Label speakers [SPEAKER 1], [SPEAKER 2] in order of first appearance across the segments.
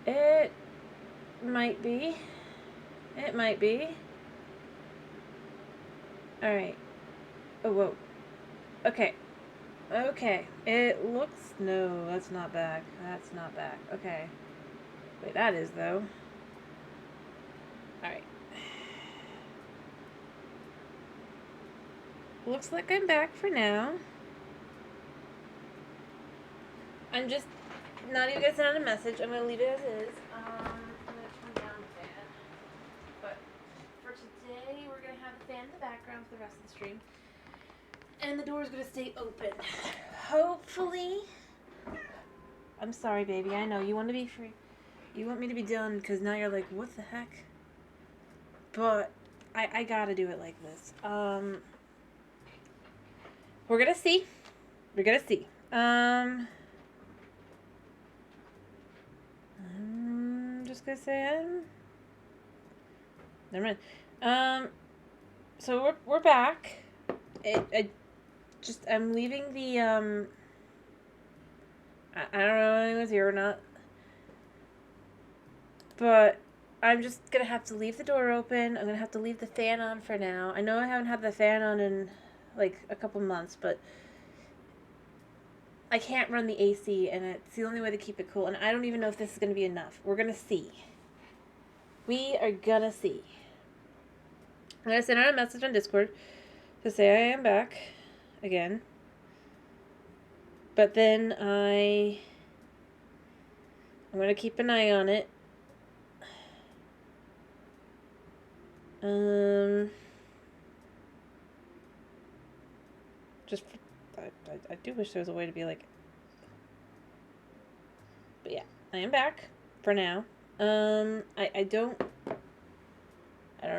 [SPEAKER 1] It might be. It might be. Alright. Oh, whoa. Okay. Okay. It looks... No, that's not back. That's not back. Okay. Wait, that is, though. Alright. Looks like I'm back for now. I'm just not even gonna send out a message. I'm gonna leave it as is. I'm gonna turn down the fan. But for today, we're gonna have the fan in the background for the rest of the stream. And the door is gonna stay open. Hopefully. I'm sorry, baby. I know you want to be free. You want me to be done because now you're like, what the heck? But I gotta do it like this. We're gonna see. We're gonna see. I'm just gonna say never mind. So we're back. I'm leaving the I don't know if anyone's here or not. But I'm just gonna have to leave the door open. I'm gonna have to leave the fan on for now. I know I haven't had the fan on in like a couple months, but I can't run the AC, and it's the only way to keep it cool. And I don't even know if this is gonna be enough. We're gonna see. We are gonna see. I'm gonna send out a message on Discord to say I am back again. But then I'm gonna keep an eye on it. Just, I do wish there was a way to be like, but yeah, I am back for now. I don't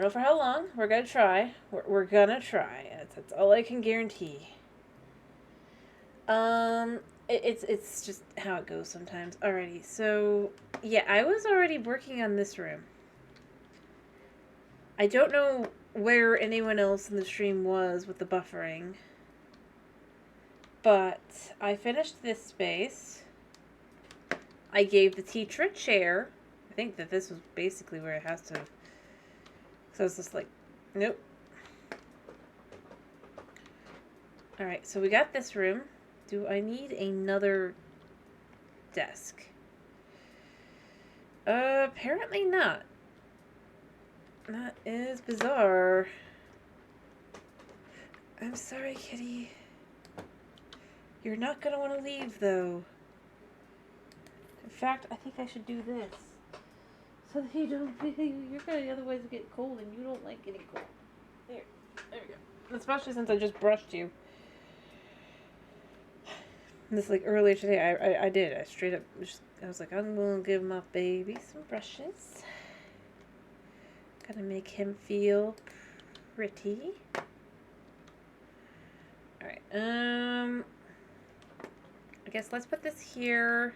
[SPEAKER 1] know for how long. We're gonna try. We're gonna try. That's all I can guarantee. It's just how it goes sometimes. Alrighty, so yeah, I was already working on this room. I don't know where anyone else in the stream was with the buffering, but I finished this space. I gave the teacher a chair. I think that this was basically where it has to. So I was just like, nope. Alright, so we got this room. Do I need another desk? Apparently not. That is bizarre. I'm sorry, kitty. You're not gonna want to leave, though. In fact, I think I should do this. So that you don't... You're gonna otherwise get cold, and you don't like getting cold. There we go. Especially since I just brushed you. This, like, earlier today, I did. I straight up... I was like, I'm gonna give my baby some brushes. Gotta make him feel pretty. Alright, I guess let's put this here.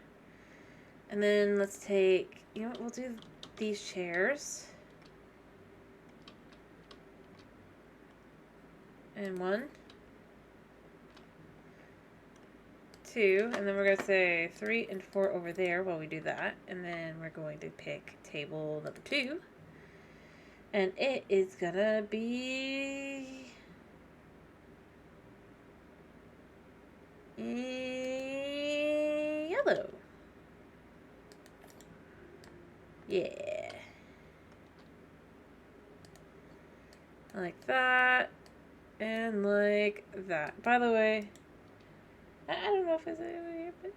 [SPEAKER 1] And then let's take... You know what? We'll do these chairs. And 1, 2, and then we're going to say 3 and 4 over there while we do that. And then we're going to pick table number 2. And it is going to be... yellow. Yeah. Like that. And like that. By the way, I don't know if it's over here, but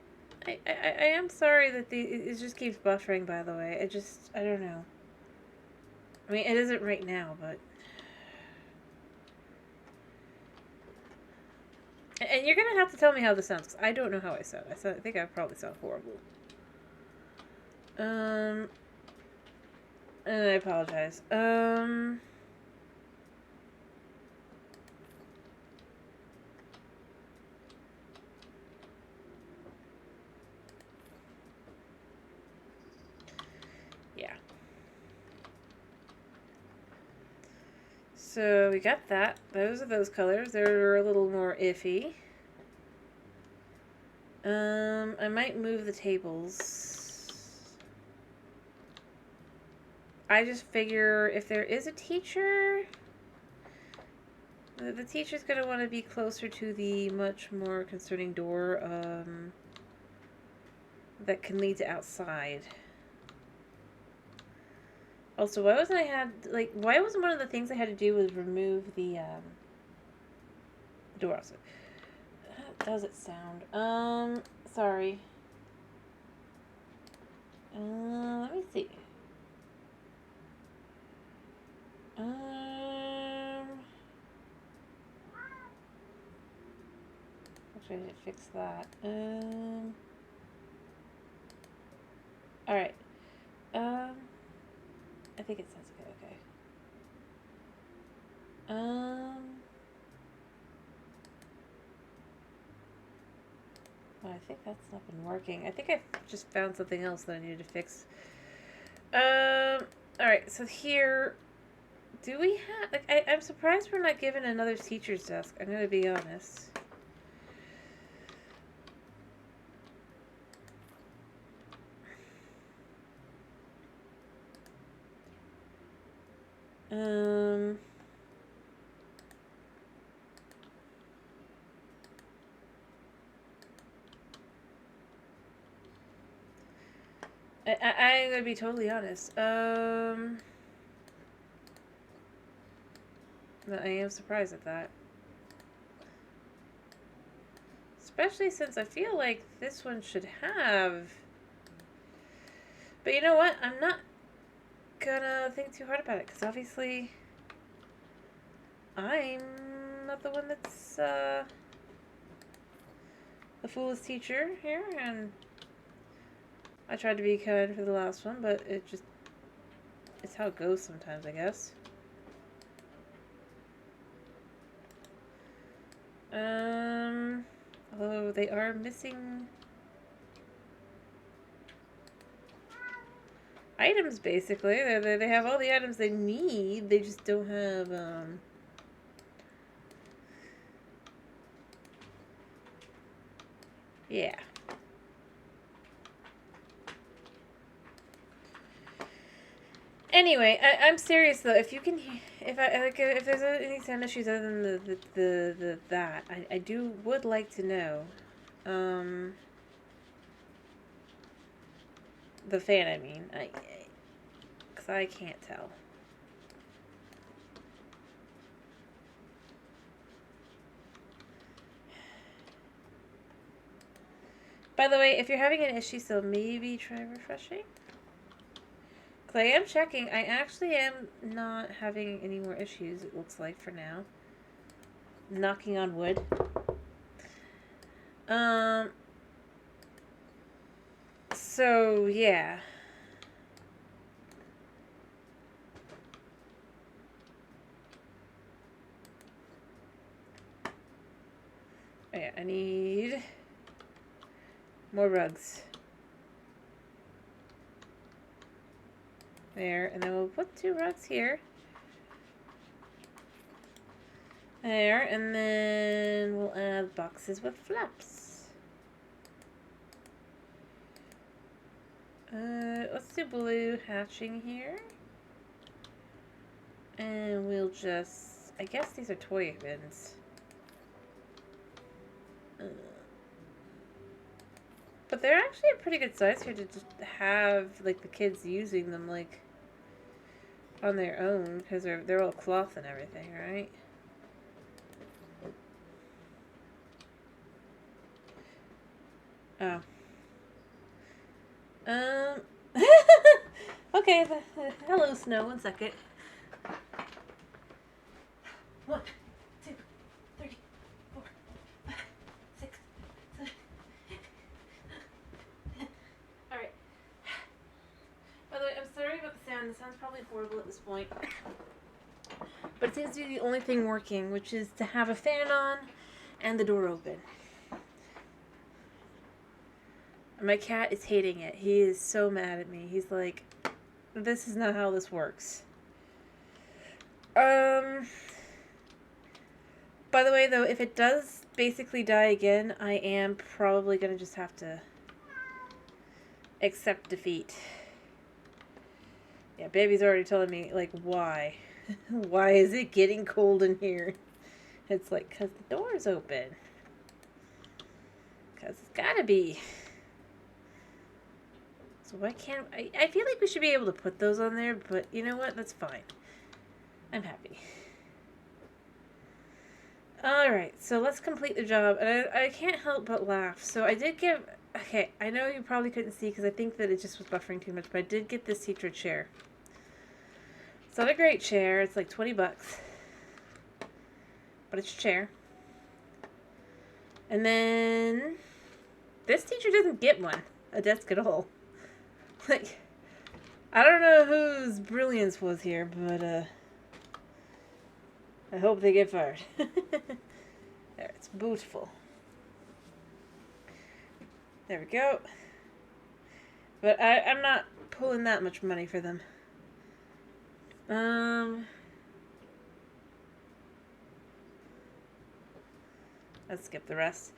[SPEAKER 1] I am sorry that it just keeps buffering, by the way. I don't know. I mean, it isn't right now, but... And you're gonna have to tell me how this sounds, because I don't know how I sound. I think I probably sound horrible. And I apologize. Yeah. So we got that. Those are those colors. They're a little more iffy. I might move the tables. I just figure if there is a teacher, the teacher's going to want to be closer to the much more concerning door that can lead to outside. Also, why wasn't one of the things I had to do was remove the door outside? How does it sound? Sorry. Let me see. Actually, I need to fix that. Alright. I think it sounds good, okay. Well, I think that's not been working. I think I just found something else that I needed to fix. Alright, so here, do we have, like, I'm surprised we're not given another teacher's desk, I'm gonna be honest. I'm gonna be totally honest. I am surprised at that. Especially since I feel like this one should have. But you know what? I'm not gonna think too hard about it, because obviously I'm not the one that's the foolish teacher here, and I tried to be kind for the last one, but it's how it goes sometimes, I guess. Although they are missing items, basically. They have all the items they need, they just don't have, yeah. Anyway, I'm serious though. If you can, if there's any sound issues other than that, I would like to know. The fan, I mean, because I can't tell. By the way, if you're having an issue, so maybe try refreshing. Because I am checking. I actually am not having any more issues, it looks like, for now. Knocking on wood. So, yeah. Oh, yeah, I need more rugs. There, and then we'll put 2 rugs here. There, and then we'll add boxes with flaps. Let's do blue hatching here. And we'll just, I guess these are toy bins. But they're actually a pretty good size here to just have, like, the kids using them, like, on their own, because they're all cloth and everything, right? Oh. Okay, hello, Snow, 1 second. 1, 2, 3, 4, 5, 6, 7. Alright. By the way, I'm sorry about the sound. The sound's probably horrible at this point. But it seems to be the only thing working, which is to have a fan on and the door open. My cat is hating it. He is so mad at me. He's like, this is not how this works. By the way, though, if it does basically die again, I am probably going to just have to accept defeat. Yeah, baby's already telling me, like, why? Why is it getting cold in here? It's like, because the door's open. Because it's gotta be. So why can't... I feel like we should be able to put those on there, but you know what? That's fine. I'm happy. Alright, so let's complete the job. And I can't help but laugh. So I did give... Okay, I know you probably couldn't see because I think that it just was buffering too much, but I did get this teacher chair. It's not a great chair. It's like 20 bucks. But it's a chair. And then... This teacher doesn't get one. A desk at all. Like... I don't know whose brilliance was here, but, I hope they get fired. There, it's beautiful. There we go. But I'm not pulling that much money for them. Let's skip the rest.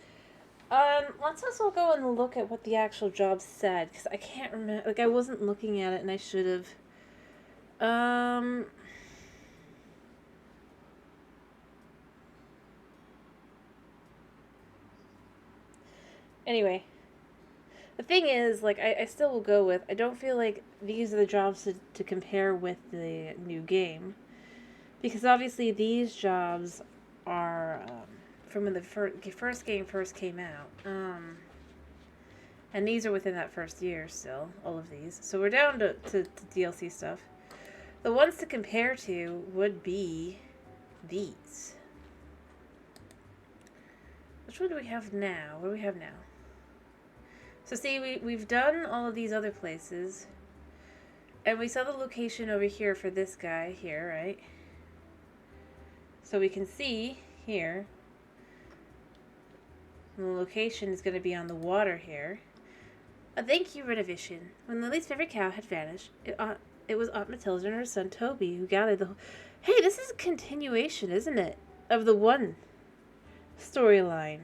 [SPEAKER 1] Let's also go and look at what the actual job said, because I can't remember. Like, I wasn't looking at it, and I should have. Anyway. The thing is, like, I still will go with, I don't feel like these are the jobs to compare with the new game. Because obviously these jobs are from when the first game first came out. And these are within that first year still, all of these. So we're down to DLC stuff. The ones to compare to would be these. Which one do we have now? What do we have now? So see, we've done all of these other places. And we saw the location over here for this guy here, right? So we can see here. The location is going to be on the water here. Thank you, Renovation. When Lily's favorite cow had vanished, it was Aunt Matilda and her son Toby who gathered the... Hey, this is a continuation, isn't it? Of the one storyline.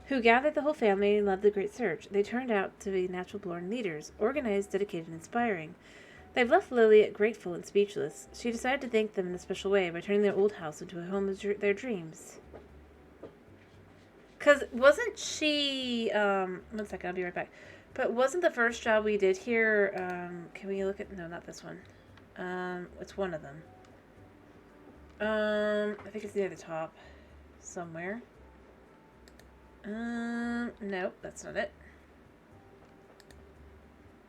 [SPEAKER 1] Who gathered the whole family and led the great search. They turned out to be natural-born leaders, organized, dedicated, and inspiring. They've left Lily grateful and speechless. She decided to thank them in a special way by turning their old house into a home of their dreams. Because wasn't she... one second, I'll be right back. But wasn't the first job we did here... can we look at... No, not this one. It's one of them. I think it's near the top. Somewhere. Nope, that's not it.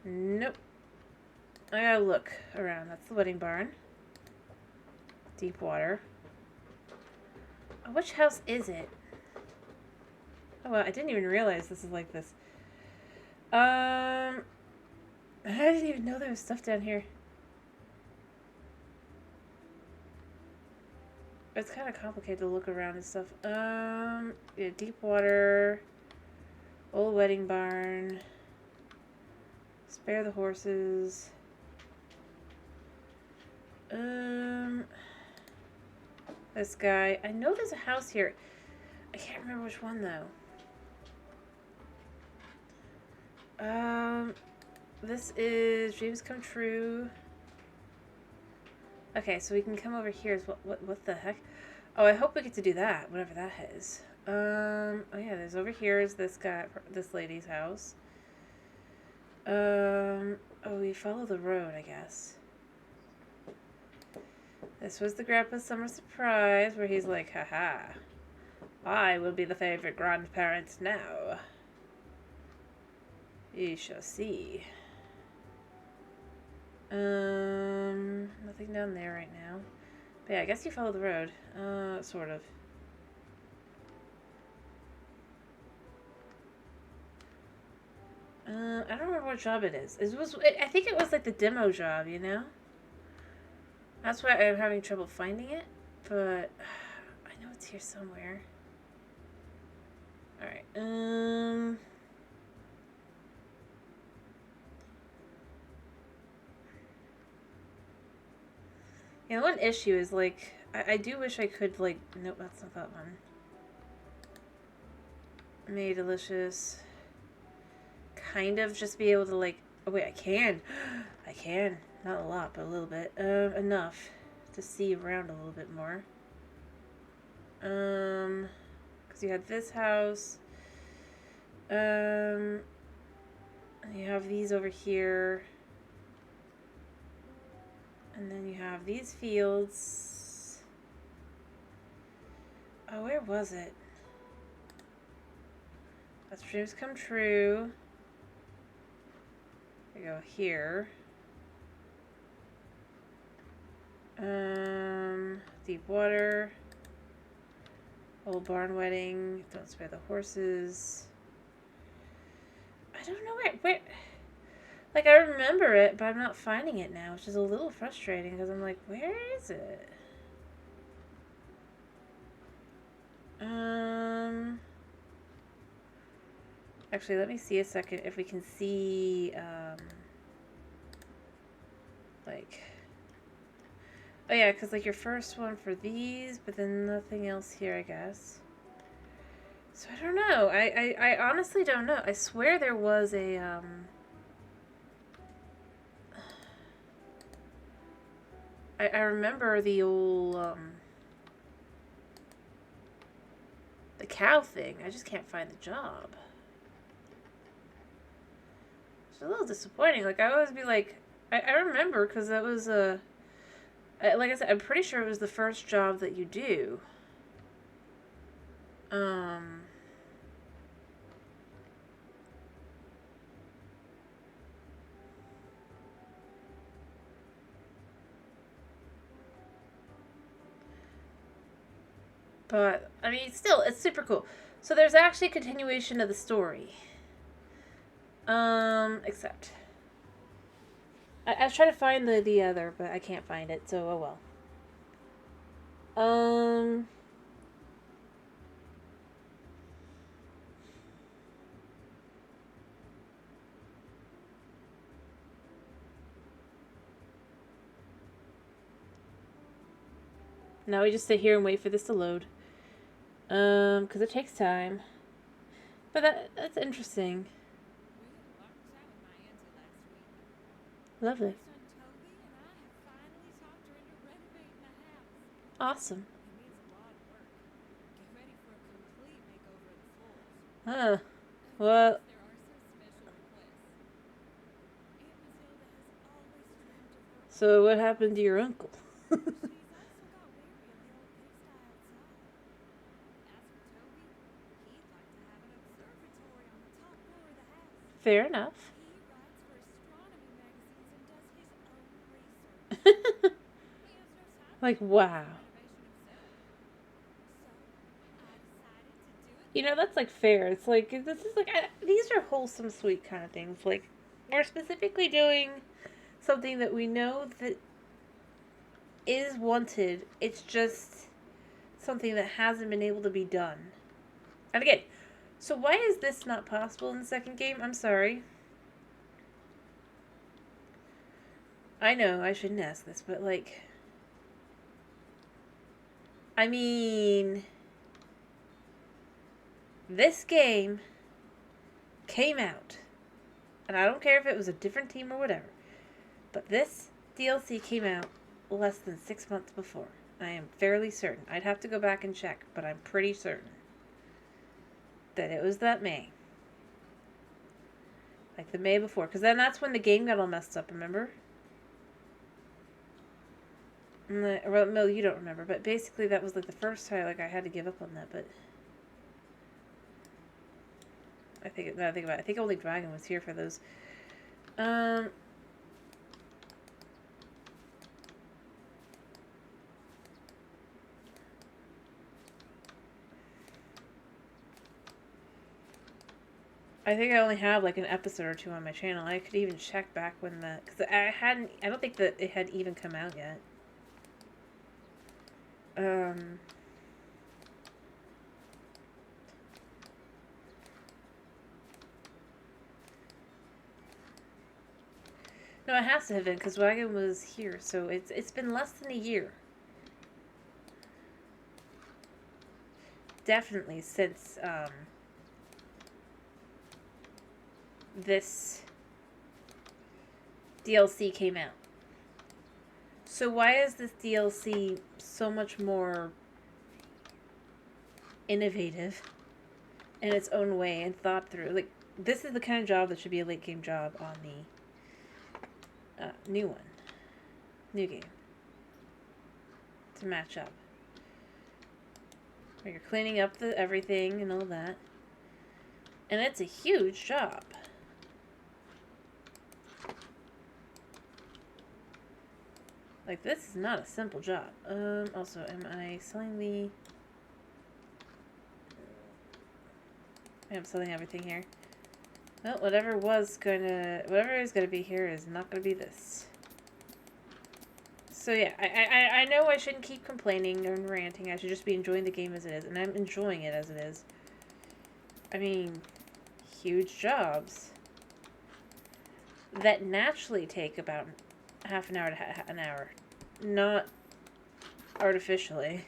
[SPEAKER 1] Nope. I gotta look around. That's the wedding barn. Deep water. Oh, which house is it? Oh, well, I didn't even realize this is like this. I didn't even know there was stuff down here. It's kind of complicated to look around and stuff. Yeah, deep water. Old wedding barn. Spare the horses. This guy. I know there's a house here. I can't remember which one though. This is Dreams Come True. Okay, so we can come over here. What the heck? Oh, I hope we get to do that, whatever that is. Oh yeah, there's over here is this lady's house. Oh, we follow the road, I guess. This was the grandpa's summer surprise, where he's like, haha, I will be the favorite grandparent now. You shall see. Nothing down there right now. But yeah, I guess you follow the road. Sort of. I don't remember what job it is. I think it was like the demo job, you know? That's why I'm having trouble finding it. But I know it's here somewhere. Alright, yeah, one issue is, like, I do wish I could, like... Nope, that's not that one. Made delicious. Kind of just be able to, like... Oh, wait, I can. I can. Not a lot, but a little bit. Enough to see around a little bit more. Because you had this house. You have these over here. And then you have these fields. Oh, where was it? That's dreams come true. We go here. Deep water. Old barn wedding. Don't spare the horses. I don't know where. Like, I remember it, but I'm not finding it now, which is a little frustrating because I'm like, where is it? Actually, let me see a second if we can see, like, oh yeah, because, like, your first one for these, but then nothing else here, I guess. So I don't know. I honestly don't know. I swear there was a, I remember the old, the cow thing. I just can't find the job. It's a little disappointing. Like, I always be like, I remember because that was a, like I said, I'm pretty sure it was the first job that you do. But, I mean, still, it's super cool. So there's actually a continuation of the story. Except. I was trying to find the other, but I can't find it, so oh well. Now we just sit here and wait for this to load. Because it takes time. But that's interesting. Lovely. Awesome. Huh. Well. So what happened to your uncle? Fair enough. Like, wow. You know, that's, like, fair. It's like, this is, like, these are wholesome, sweet kind of things. Like, we're specifically doing something that we know that is wanted. It's just something that hasn't been able to be done. And again, so why is this not possible in the second game? I'm sorry. I know, I shouldn't ask this, but, like, I mean, this game came out, and I don't care if it was a different team or whatever, but this DLC came out less than 6 months before. I am fairly certain. I'd have to go back and check, but I'm pretty certain that it was that May. Like the May before, because then that's when the game got all messed up, remember? Well, no, you don't remember, but basically that was like the first time like I had to give up on that, but I think now I think about it, I think only Dragon was here for those. I think I only have like an episode or two on my channel. I could even check back when that, because I don't think that it had even come out yet. No, it has to have been, because Wagon was here, so it's been less than a year. Definitely since, this DLC came out. So why is this DLC so much more innovative in its own way and thought through? Like, this is the kind of job that should be a late game job on the new one. New game. To match up. Where you're cleaning up the everything and all that. And it's a huge job. Like, this is not a simple job. Also, am I selling the... I'm selling everything here. Well, whatever is gonna be here is not gonna be this. So yeah, I know I shouldn't keep complaining and ranting. I should just be enjoying the game as it is, and I'm enjoying it as it is. I mean, huge jobs that naturally take about half an hour to an hour, not artificially.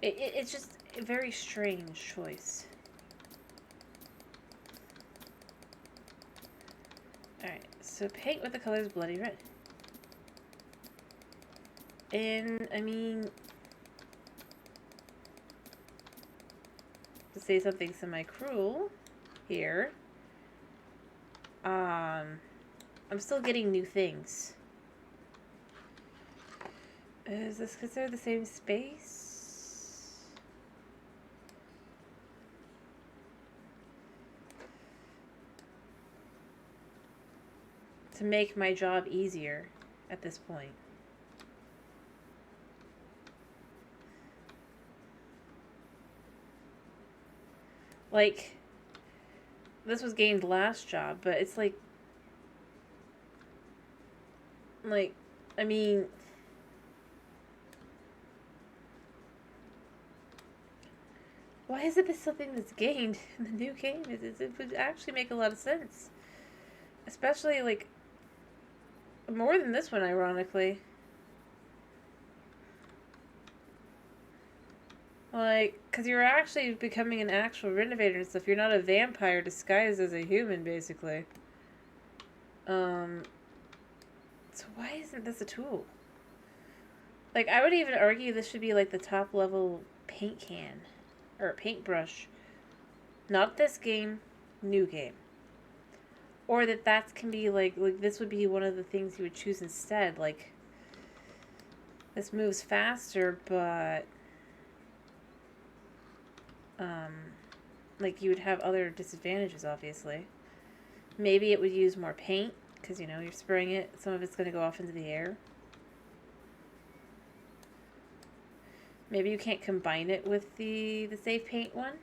[SPEAKER 1] It's just a very strange choice. Alright, so paint with the colors bloody red. And, I mean, to say something semi-cruel here, I'm still getting new things. Is this considered the same space? To make my job easier at this point. Like, this was gained last job, but it's like, I mean, why is it something that's gained in the new game? It would actually make a lot of sense. Especially, like, more than this one, ironically. Like, because you're actually becoming an actual renovator and stuff. You're not a vampire disguised as a human, basically. So why isn't this a tool? Like, I would even argue this should be, like, the top level paint can. Or paintbrush. Not this game, new game. Or that can be, like, this would be one of the things you would choose instead. Like, this moves faster, but... like, you would have other disadvantages, obviously. Maybe it would use more paint, because, you know, you're spraying it. Some of it's going to go off into the air. Maybe you can't combine it with the safe paint one.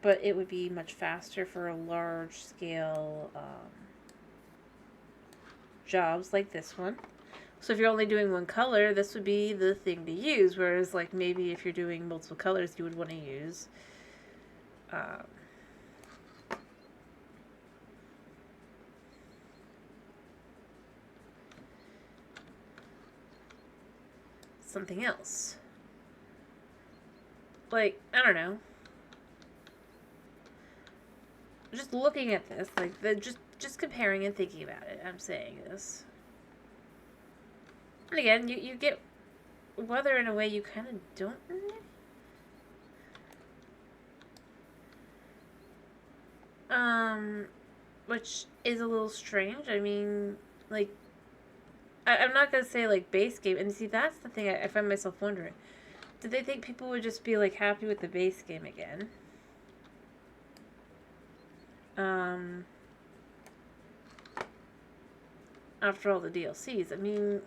[SPEAKER 1] But it would be much faster for a large-scale jobs like this one. So if you're only doing one color, this would be the thing to use. Whereas, like, maybe if you're doing multiple colors, you would want to use something else. Like, I don't know. Just looking at this, like, just comparing and thinking about it, I'm saying this. And again, you get weather in a way you kind of don't. Which is a little strange. I mean, like, I'm not gonna say, like, base game. And see, that's the thing I find myself wondering. Did they think people would just be, like, happy with the base game again? After all the DLCs. I mean...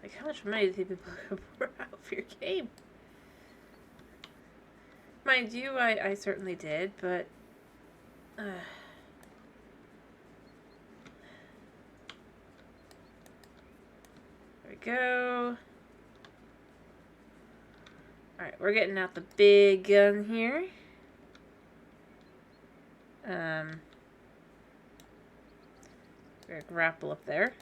[SPEAKER 1] like, how much money do you think people could pour out for your game? Mind you, I certainly did, but... there we go. Alright, we're getting out the big gun here. We're gonna grapple up there.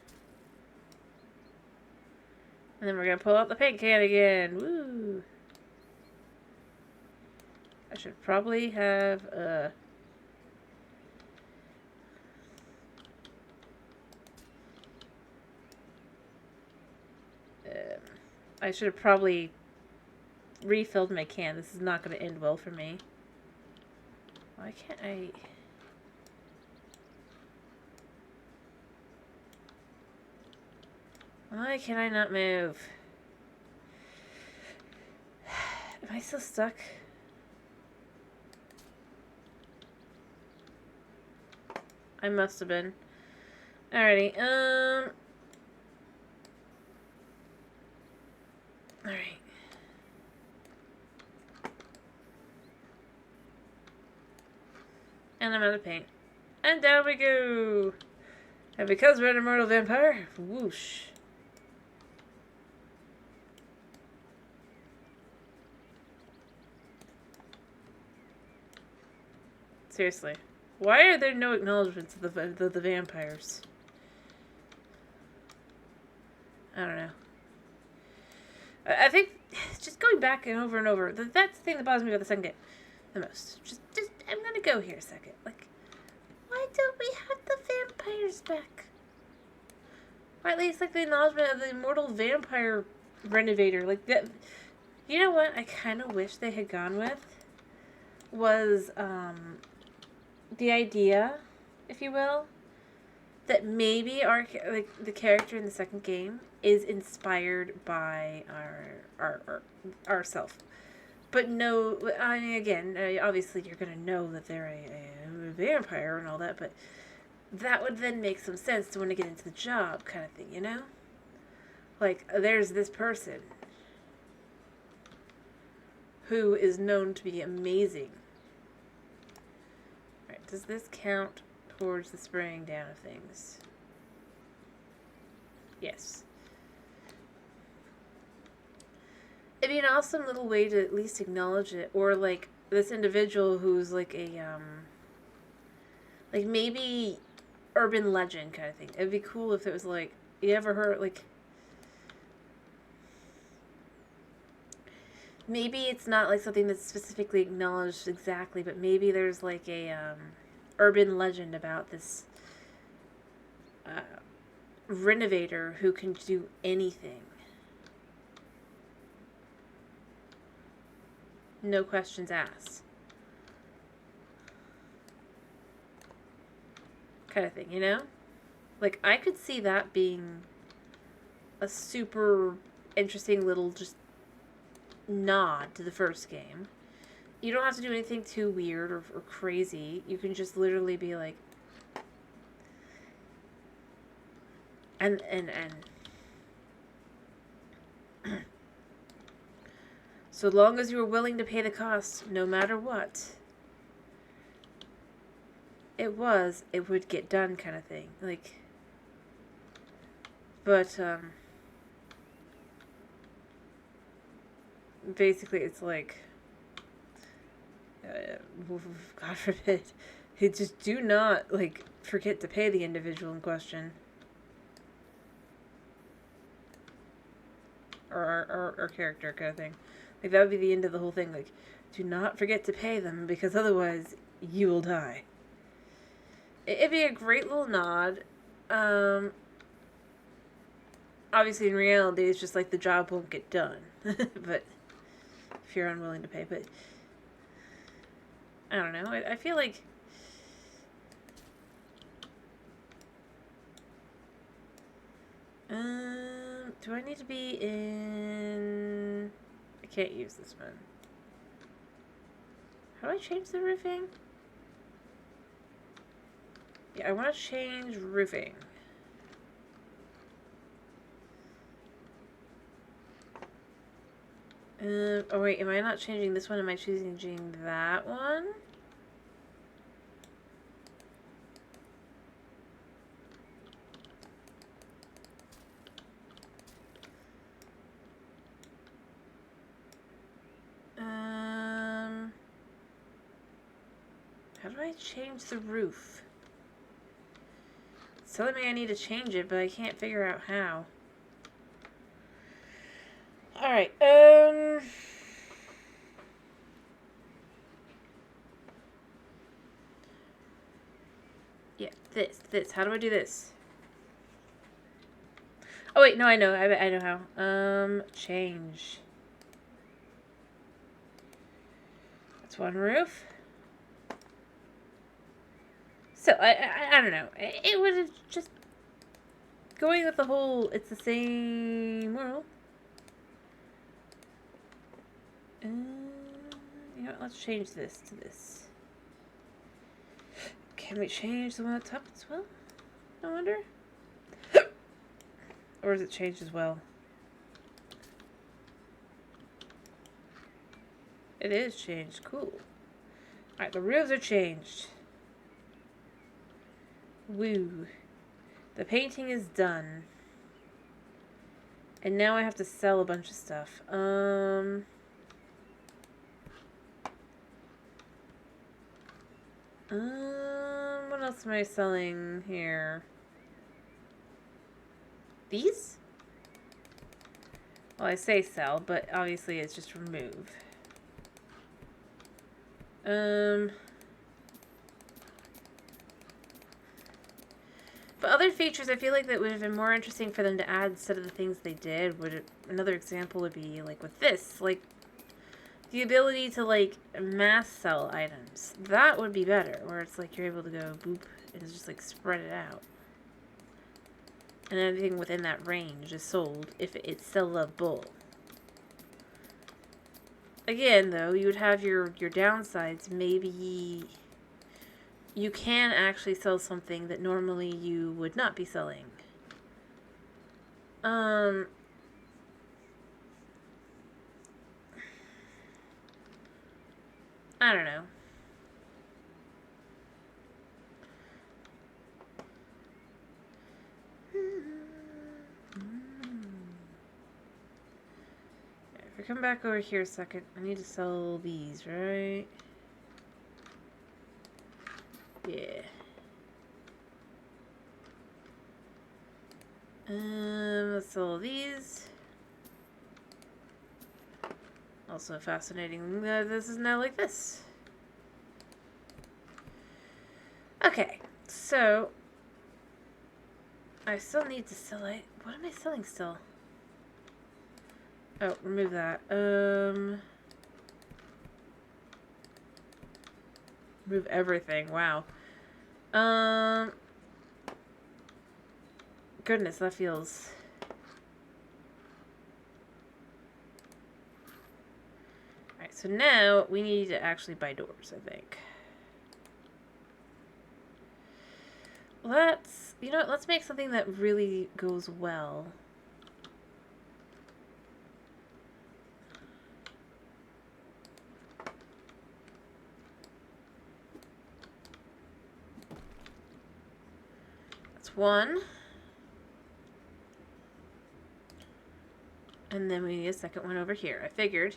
[SPEAKER 1] And then we're gonna pull out the paint can again. Woo! I should probably have I should have probably refilled my can. This is not going to end well for me. Why can't I... Why can I not move? Am I still stuck? I must have been. Alrighty, Alright. And I'm out of paint. And down we go! And because we're an immortal vampire, whoosh. Seriously. Why are there no acknowledgements of the vampires? I don't know. I think just going back and over, that's the thing that bothers me about the second game the most. Just, I'm gonna go here a second. Like, why don't we have the vampires back? Or at least, like, the acknowledgement of the immortal vampire renovator. Like, that. You know what I kind of wish they had gone with? Was, the idea, if you will, that maybe the character in the second game is inspired by our self. But no, I mean, again, obviously you're going to know that they're a vampire and all that, but that would then make some sense to want to get into the job kind of thing, you know? Like, there's this person who is known to be amazing. Alright, does this count towards the spraying down of things? Yes. It'd be an awesome little way to at least acknowledge it. Or, like, this individual who's, like, like, maybe urban legend kind of thing. It'd be cool if it was, like, you ever heard, like... Maybe it's not, like, something that's specifically acknowledged exactly, but maybe there's, like, a, urban legend about this, renovator who can do anything. No questions asked. Kind of thing, you know? Like, I could see that being a super interesting little just nod to the first game. You don't have to do anything too weird or crazy. You can just literally be like... And so long as you were willing to pay the cost, no matter what, it would get done kind of thing. Like, but, basically it's like, God forbid, you just do not, like, forget to pay the individual in question. Or our character kind of thing. Like, that would be the end of the whole thing. Like, do not forget to pay them, because otherwise you will die. It'd be a great little nod. Obviously, in reality, it's just like the job won't get done. But if you're unwilling to pay. But I don't know. I feel like... do I need to be in... I can't use this one. How do I change the roofing? Yeah, I want to change roofing. Oh wait, am I not changing this one? Am I changing that one? How do I change the roof? It's telling me I need to change it, but I can't figure out how. Alright, yeah, this. How do I do this? Oh, wait, no, I know. I know how. Change. That's one roof. So, I don't know. It would have just... Going with the whole, it's the same world. You know what, let's change this to this. Can we change the one at the top as well? I wonder. Or is it changed as well? It is changed. Cool. Alright, the roofs are changed. Woo. The painting is done. And now I have to sell a bunch of stuff. What else am I selling here? These? Well, I say sell, but obviously it's just remove. But other features I feel like that would have been more interesting for them to add instead of the things they did. Another example would be like with this, like the ability to like mass sell items. That would be better, where it's like you're able to go boop and just like spread it out. And everything within that range is sold if it's sellable. Again, though, you would have your downsides. Maybe you can actually sell something that normally you would not be selling. I don't know. If we come back over here a second, I need to sell these, right? Yeah. Let's sell these. Also fascinating that this is now like this. Okay, so I still need to sell it. What am I selling still? Oh, remove that. Remove everything. Wow. Goodness, that feels... Alright, so now we need to actually buy doors, I think. Let's... You know what? Let's make something that really goes well. That's one. And then we need a second one over here. I figured.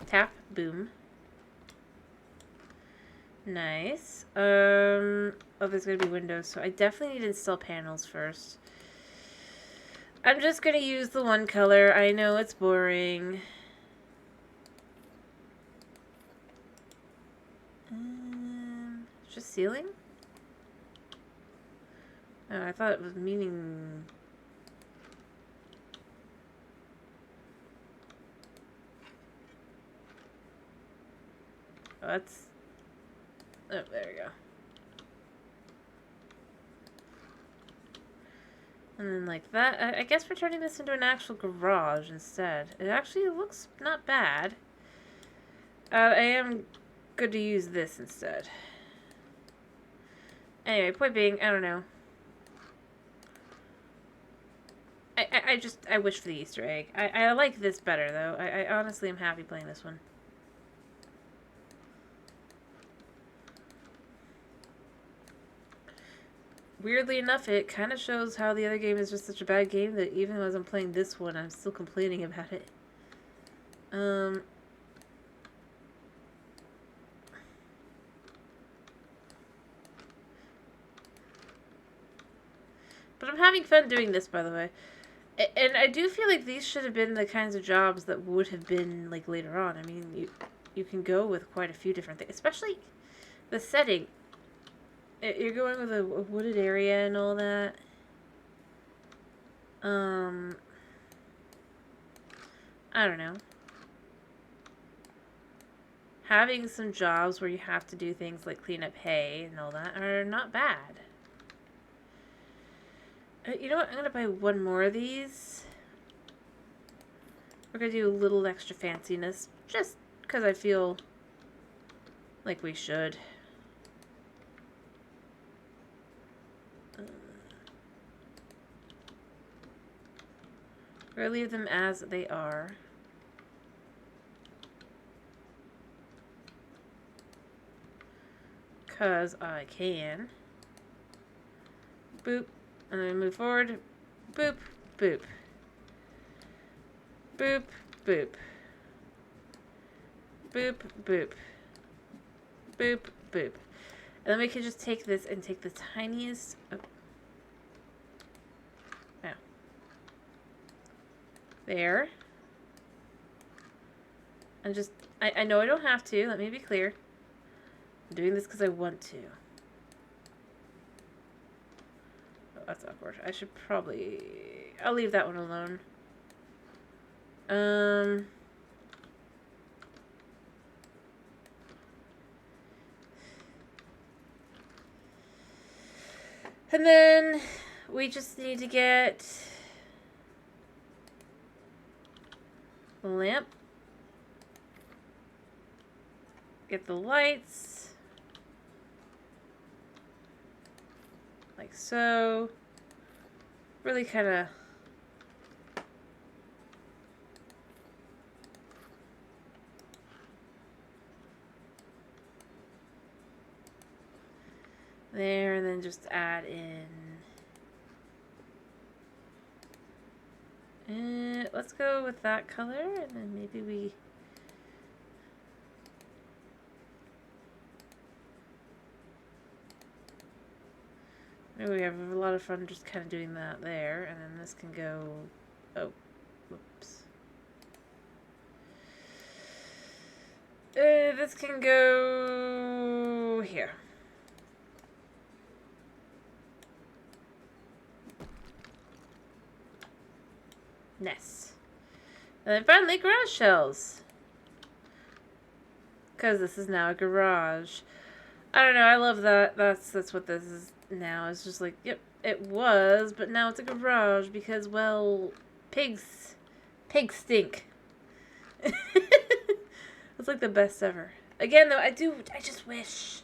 [SPEAKER 1] Tap, boom. Nice. Oh, there's gonna be windows, so I definitely need to install panels first. I'm just gonna use the one color. I know it's boring. Just ceiling? Oh, I thought it was meaning... Oh, that's... Oh, there we go. And then like that. I guess we're turning this into an actual garage instead. It actually looks not bad. I am good to use this instead. Anyway, point being, I don't know. I wish for the Easter egg. I like this better, though. I honestly am happy playing this one. Weirdly enough, it kind of shows how the other game is just such a bad game that even as I'm playing this one, I'm still complaining about it. Um, but I'm having fun doing this, by the way. And I do feel like these should have been the kinds of jobs that would have been, like, later on. I mean, you can go with quite a few different things. Especially the setting. You're going with a wooded area and all that. I don't know. Having some jobs where you have to do things like clean up hay and all that are not bad. You know what? I'm going to buy one more of these. We're going to do a little extra fanciness. Just because I feel like we should. We're going to leave them as they are. Because I can. Boop. And then move forward. Boop. Boop. Boop. Boop. Boop. Boop. Boop. Boop. And then we can just take this and take the tiniest... Oh. Now. There. And just... I know I don't have to. Let me be clear. I'm doing this because I want to. Oh, that's awkward. I should probably... I'll leave that one alone. And then we just need to get the lamp. Get the lights. Like so. Really kind of... There, and then just add in... let's go with that color, and then maybe we... Maybe we have a lot of fun just kind of doing that there, and then this can go... Oh, whoops. This can go... here. Nice. And then finally, garage shells. Because this is now a garage. I don't know, I love that. That's what this is now. It's just like, yep, it was, but now it's a garage because, well, pigs stink. It's like the best ever. Again, though, I just wish.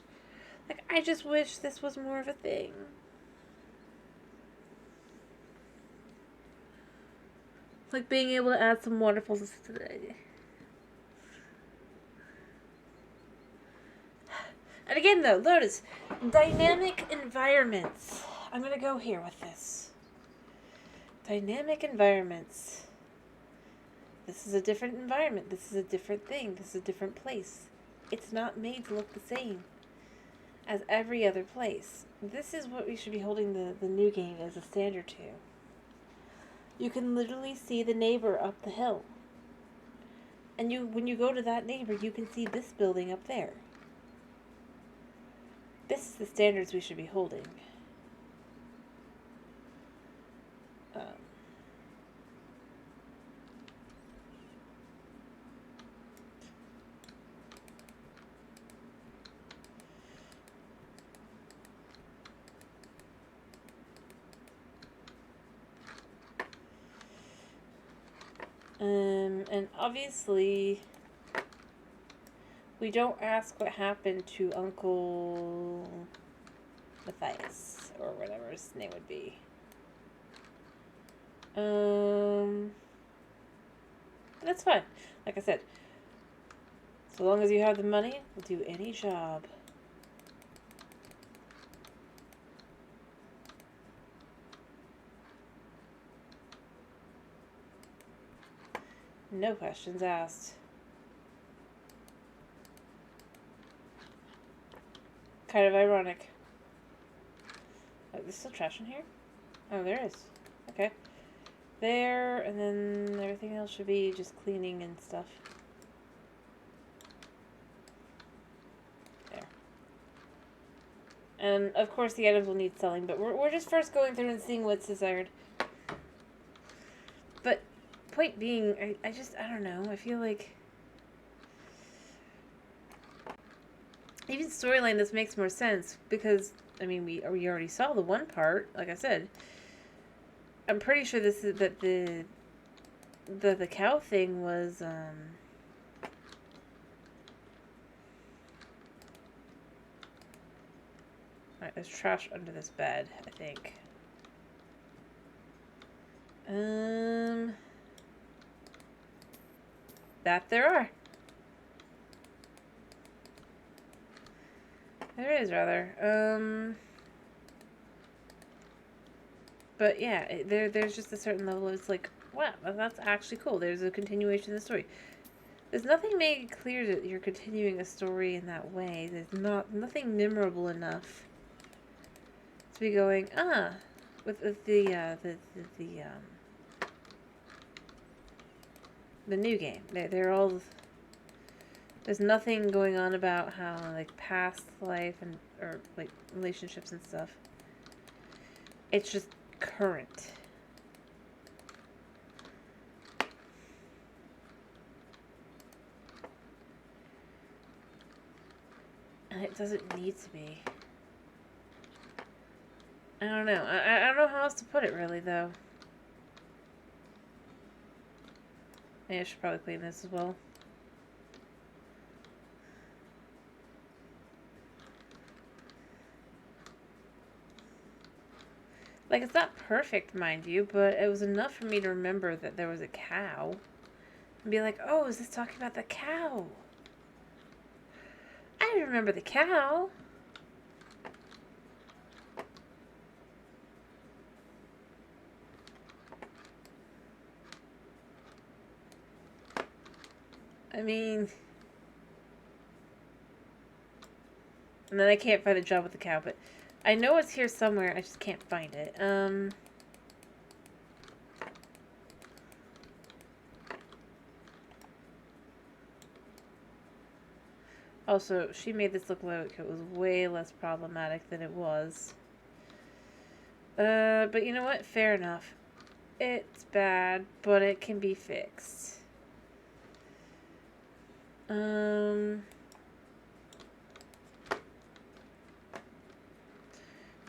[SPEAKER 1] Like, I just wish this was more of a thing. Like being able to add some waterfalls today. And again, though, notice dynamic environments. I'm gonna go here with this. Dynamic environments. This is a different environment. This is a different thing. This is a different place. It's not made to look the same as every other place. This is what we should be holding the new game as a standard to. You can literally see the neighbor up the hill. And when you go to that neighbor, you can see this building up there. This is the standards we should be holding. And obviously, we don't ask what happened to Uncle Matthias, or whatever his name would be. That's fine. Like I said, so long as you have the money, we'll do any job. No questions asked. Kind of ironic. Oh, there's still trash in here? Oh, there is. Okay. There, and then everything else should be just cleaning and stuff. There. And, of course, the items will need selling, but we're just first going through and seeing what's desired. But, point being, I don't know, I feel like... Even storyline, this makes more sense, because, I mean, we already saw the one part, like I said. I'm pretty sure this is that the cow thing was alright, there's trash under this bed, I think. That there are. There is, rather. But yeah, there's just a certain level. It's like, wow, that's actually cool. There's a continuation of the story. There's nothing made it clear that you're continuing a story in that way. There's nothing memorable enough to be going, with the new game. They're all. There's nothing going on about how like past life or like relationships and stuff. It's just current. And it doesn't need to be. I don't know. I don't know how else to put it really though. Maybe I should probably clean this as well. Like, it's not perfect, mind you, but it was enough for me to remember that there was a cow. And be like, oh, is this talking about the cow? I remember the cow. I mean... And then I can't find the job with the cow, but... I know it's here somewhere, I just can't find it. Also, she made this look like it was way less problematic than it was. But you know what? Fair enough. It's bad, but it can be fixed.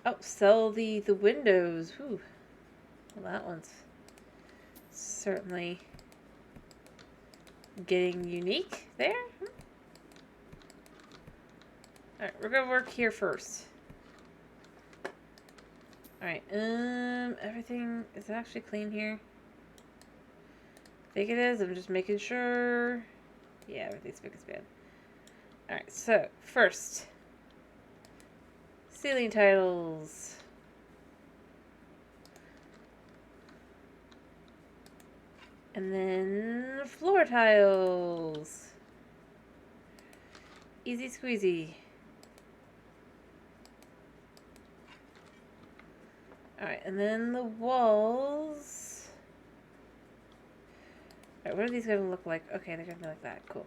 [SPEAKER 1] Oh, sell the windows. Whew. Well, that one's certainly getting unique there. Alright, we're gonna work here first. Alright, everything is actually clean here. I think it is. I'm just making sure. Yeah, everything's big as bad. Alright, so first, ceiling tiles. And then floor tiles. Easy squeezy. Alright, and then the walls. Alright, what are these going to look like? Okay, they're going to be like that. Cool.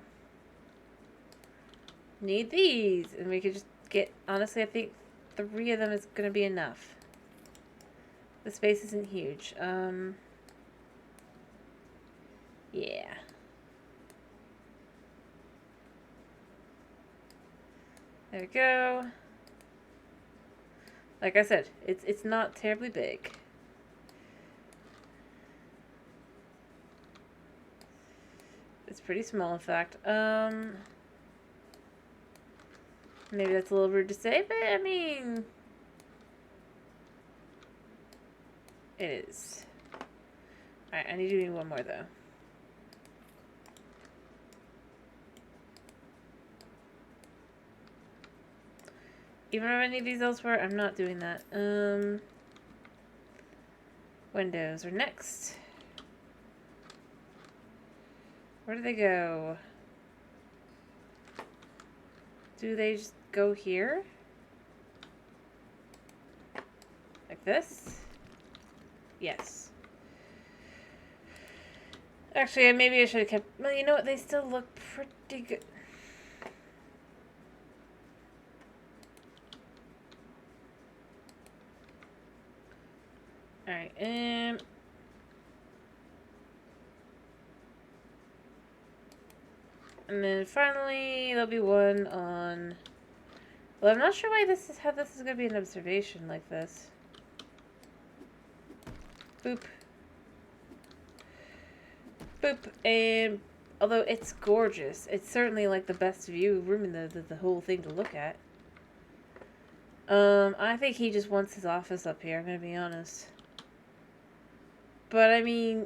[SPEAKER 1] Need these. And we could just get, honestly, I think 3 of them is going to be enough. The space isn't huge. Yeah. There we go. Like I said, it's not terribly big. It's pretty small, in fact. Maybe that's a little rude to say, but I mean, it is. Alright, I need to do one more though. Even if I need these elsewhere, I'm not doing that. Windows are next. Where do they go? Do they just go here? Like this? Yes. Actually, maybe I should have kept... Well, you know what? They still look pretty good. Alright, and then finally, there'll be one on... Well, I'm not sure why this is how this is going to be an observation like this. Boop. Boop. And although it's gorgeous, it's certainly like the best view room in the whole thing to look at. I think he just wants his office up here, I'm going to be honest. But I mean,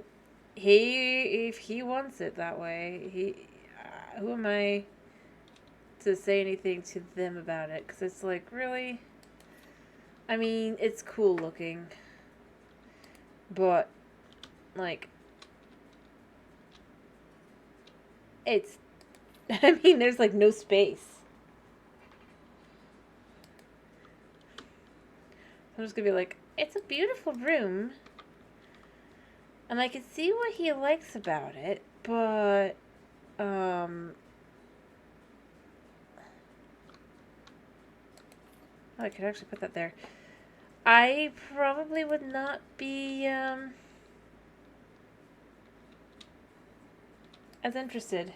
[SPEAKER 1] if he wants it that way, who am I to say anything to them about it? Because it's like, really? I mean, it's cool looking. But, like, it's, I mean, there's like no space. I'm just gonna be like, it's a beautiful room. And I can see what he likes about it, but, I could actually put that there. I probably would not be, as interested.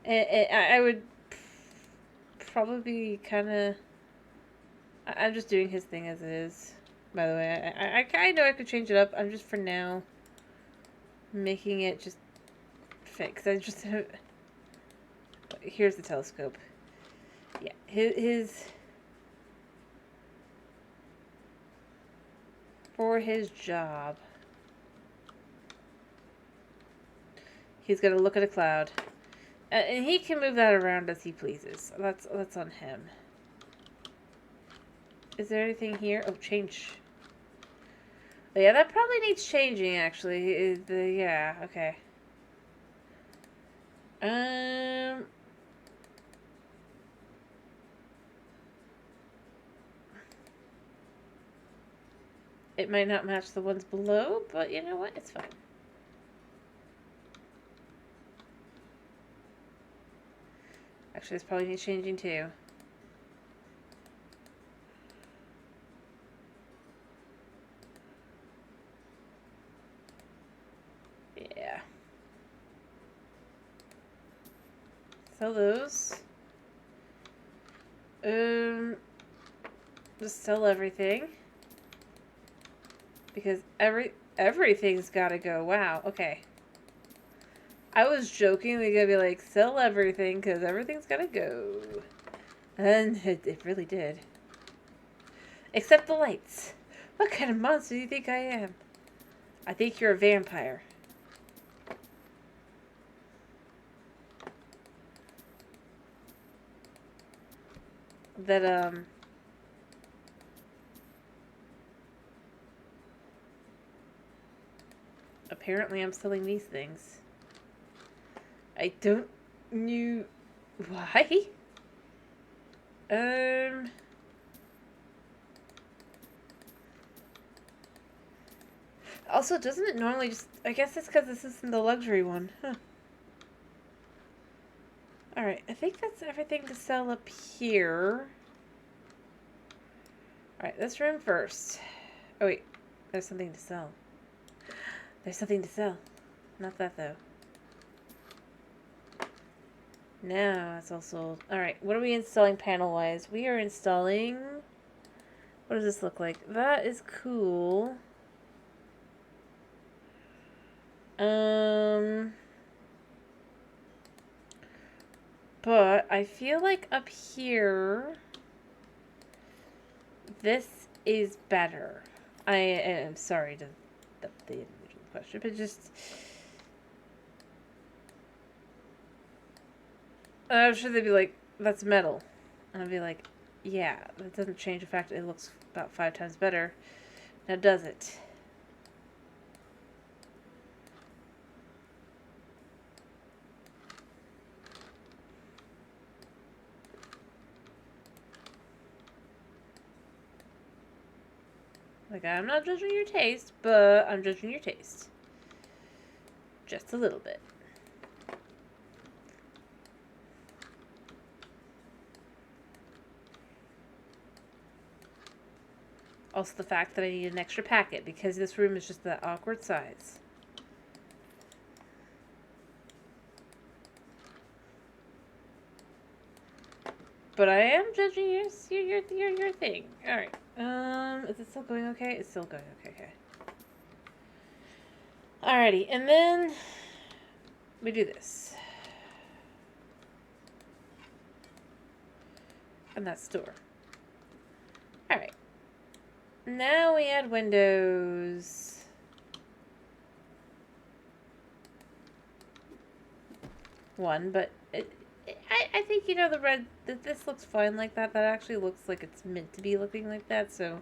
[SPEAKER 1] I would probably be kind of... I'm just doing his thing as it is. By the way, I know I could change it up. I'm just for now making it just fit. Because I just have... Here's the telescope. Yeah, his for his job, he's gonna look at a cloud, and he can move that around as he pleases. That's on him. Is there anything here? Oh, change. Oh, yeah, that probably needs changing, actually. Yeah, okay. It might not match the ones below, but you know what? It's fine. Actually, this probably needs changing too. Yeah. Sell those. Just sell everything. Because everything's gotta go. Wow, okay. I was joking, we're gonna be like, sell everything, because everything's gotta go. And it really did. Except the lights. What kind of monster do you think I am? I think you're a vampire. That, apparently I'm selling these things. I don't know why. Also, doesn't it normally just... I guess it's because this isn't the luxury one. Huh. Alright, I think that's everything to sell up here. Alright, this room first. Oh, wait. There's something to sell. There's something to sell. Not that, though. Now it's all sold. Alright, what are we installing panel-wise? We are installing... What does this look like? That is cool. But I feel like up here, this is better. I am sorry to the individual question, but just... I'm sure they'd be like, that's metal. And I'd be like, yeah, that doesn't change the fact that it looks about 5 times better. Now does it? Like, I'm not judging your taste, but I'm judging your taste. Just a little bit. Also the fact that I need an extra packet because this room is just that awkward size. But I am judging your thing. Alright. Is it still going okay? It's still going okay. Alrighty, and then we do this. And that's door. Alright. Now we add windows. One, but I think, you know, the red, this looks fine like that. That actually looks like it's meant to be looking like that, so.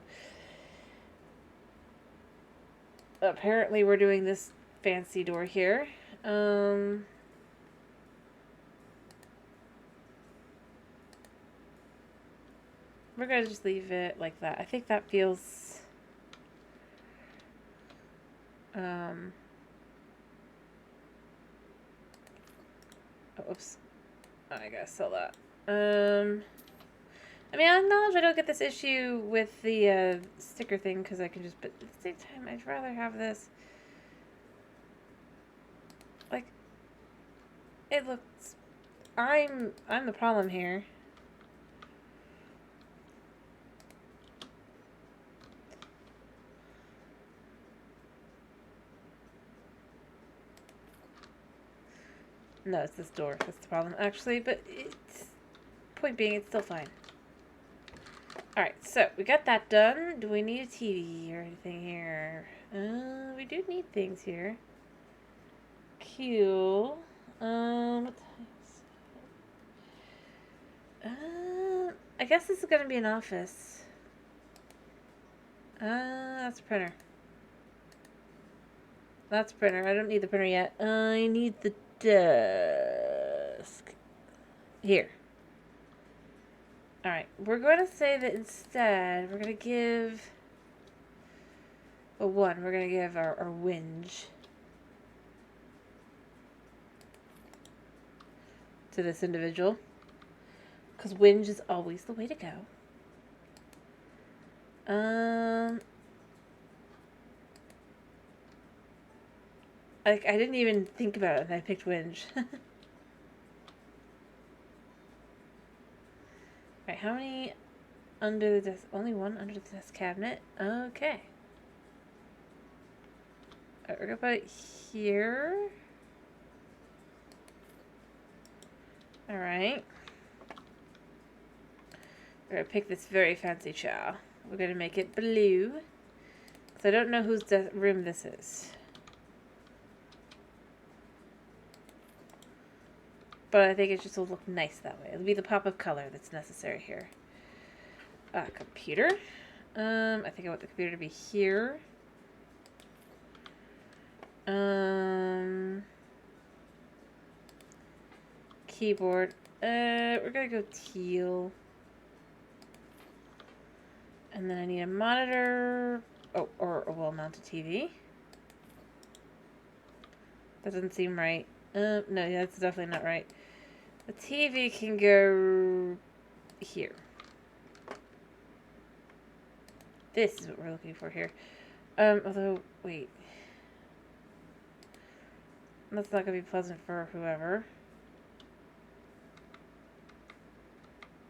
[SPEAKER 1] Apparently we're doing this fancy door here. We're gonna just leave it like that. I think that feels, oh, oops. Oh, I gotta sell that. I mean, I acknowledge I don't get this issue with the sticker thing because I can just, but at the same time, I'd rather have this. Like, it looks, I'm the problem here. No, it's this door. That's the problem, actually. But it's, point being, it's still fine. Alright, so we got that done. Do we need a TV or anything here? We do need things here. Cool. What time? I guess this is gonna be an office. That's a printer. That's a printer. I don't need the printer yet. I need the desk. Here. Alright, we're going to say that instead, we're going to give, well, one, we're going to give our whinge to this individual. Because whinge is always the way to go. Like, I didn't even think about it and I picked whinge. Right, how many under the desk? Only one under the desk cabinet. Okay. Alright, we're gonna put it here. Alright. We're gonna pick this very fancy chow. We're gonna make it blue. Because I don't know whose room this is. But I think it just will look nice that way. It'll be the pop of color that's necessary here. Computer. I think I want the computer to be here. Keyboard. We're gonna go teal. And then I need a monitor. Oh, or a wall-mounted TV. That doesn't seem right. No, yeah, that's definitely not right. The TV can go here. This is what we're looking for here. Although, wait. That's not going to be pleasant for whoever.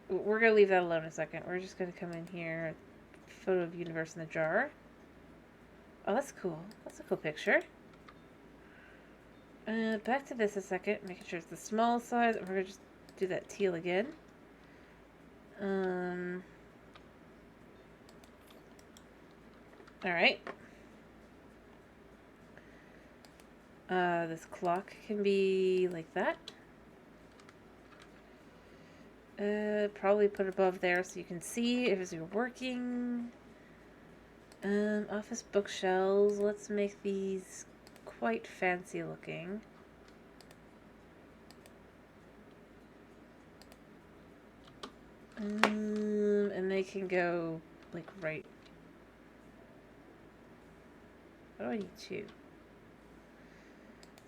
[SPEAKER 1] We're going to leave that alone a second. We're just going to come in here. Photo of universe in the jar. Oh, that's cool. That's a cool picture. Back to this a second. Making sure it's the small size. We're going to just do that teal again. Alright. This clock can be like that. Probably put it above there so you can see if you're working. Office bookshelves. Let's make these quite fancy looking. And they can go like right What do I need 2?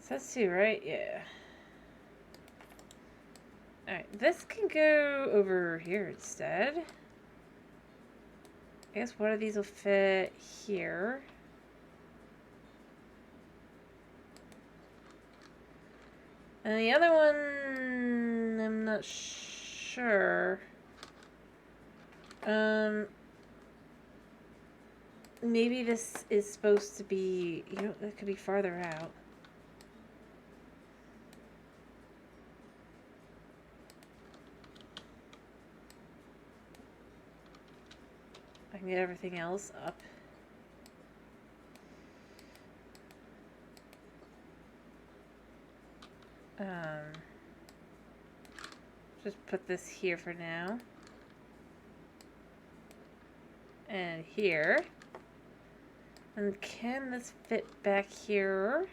[SPEAKER 1] So that's 2, right? Yeah. Alright, this can go over here instead. I guess one of these will fit here. And the other one, I'm not sure. Maybe this is supposed to be, you know, that could be farther out. I can get everything else up. Just put this here for now. And here. And can this fit back here?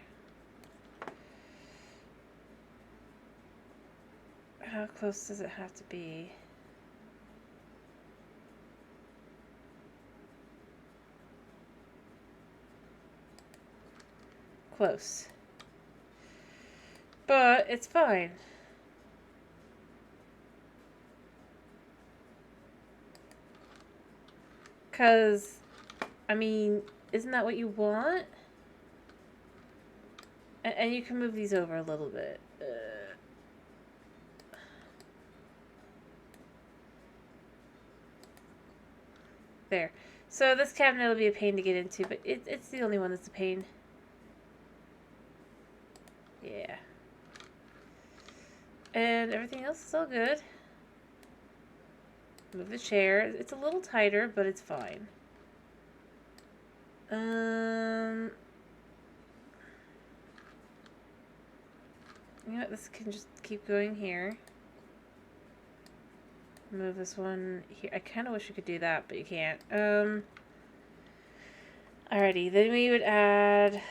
[SPEAKER 1] How close does it have to be? Close. But it's fine. Because, I mean, isn't that what you want? And you can move these over a little bit. There. So this cabinet will be a pain to get into, but it's the only one that's a pain. Yeah. And everything else is all good. Move the chair. It's a little tighter, but it's fine. You know what? This can just keep going here. Move this one here. I kind of wish you could do that, but you can't. Alrighty, then we would add...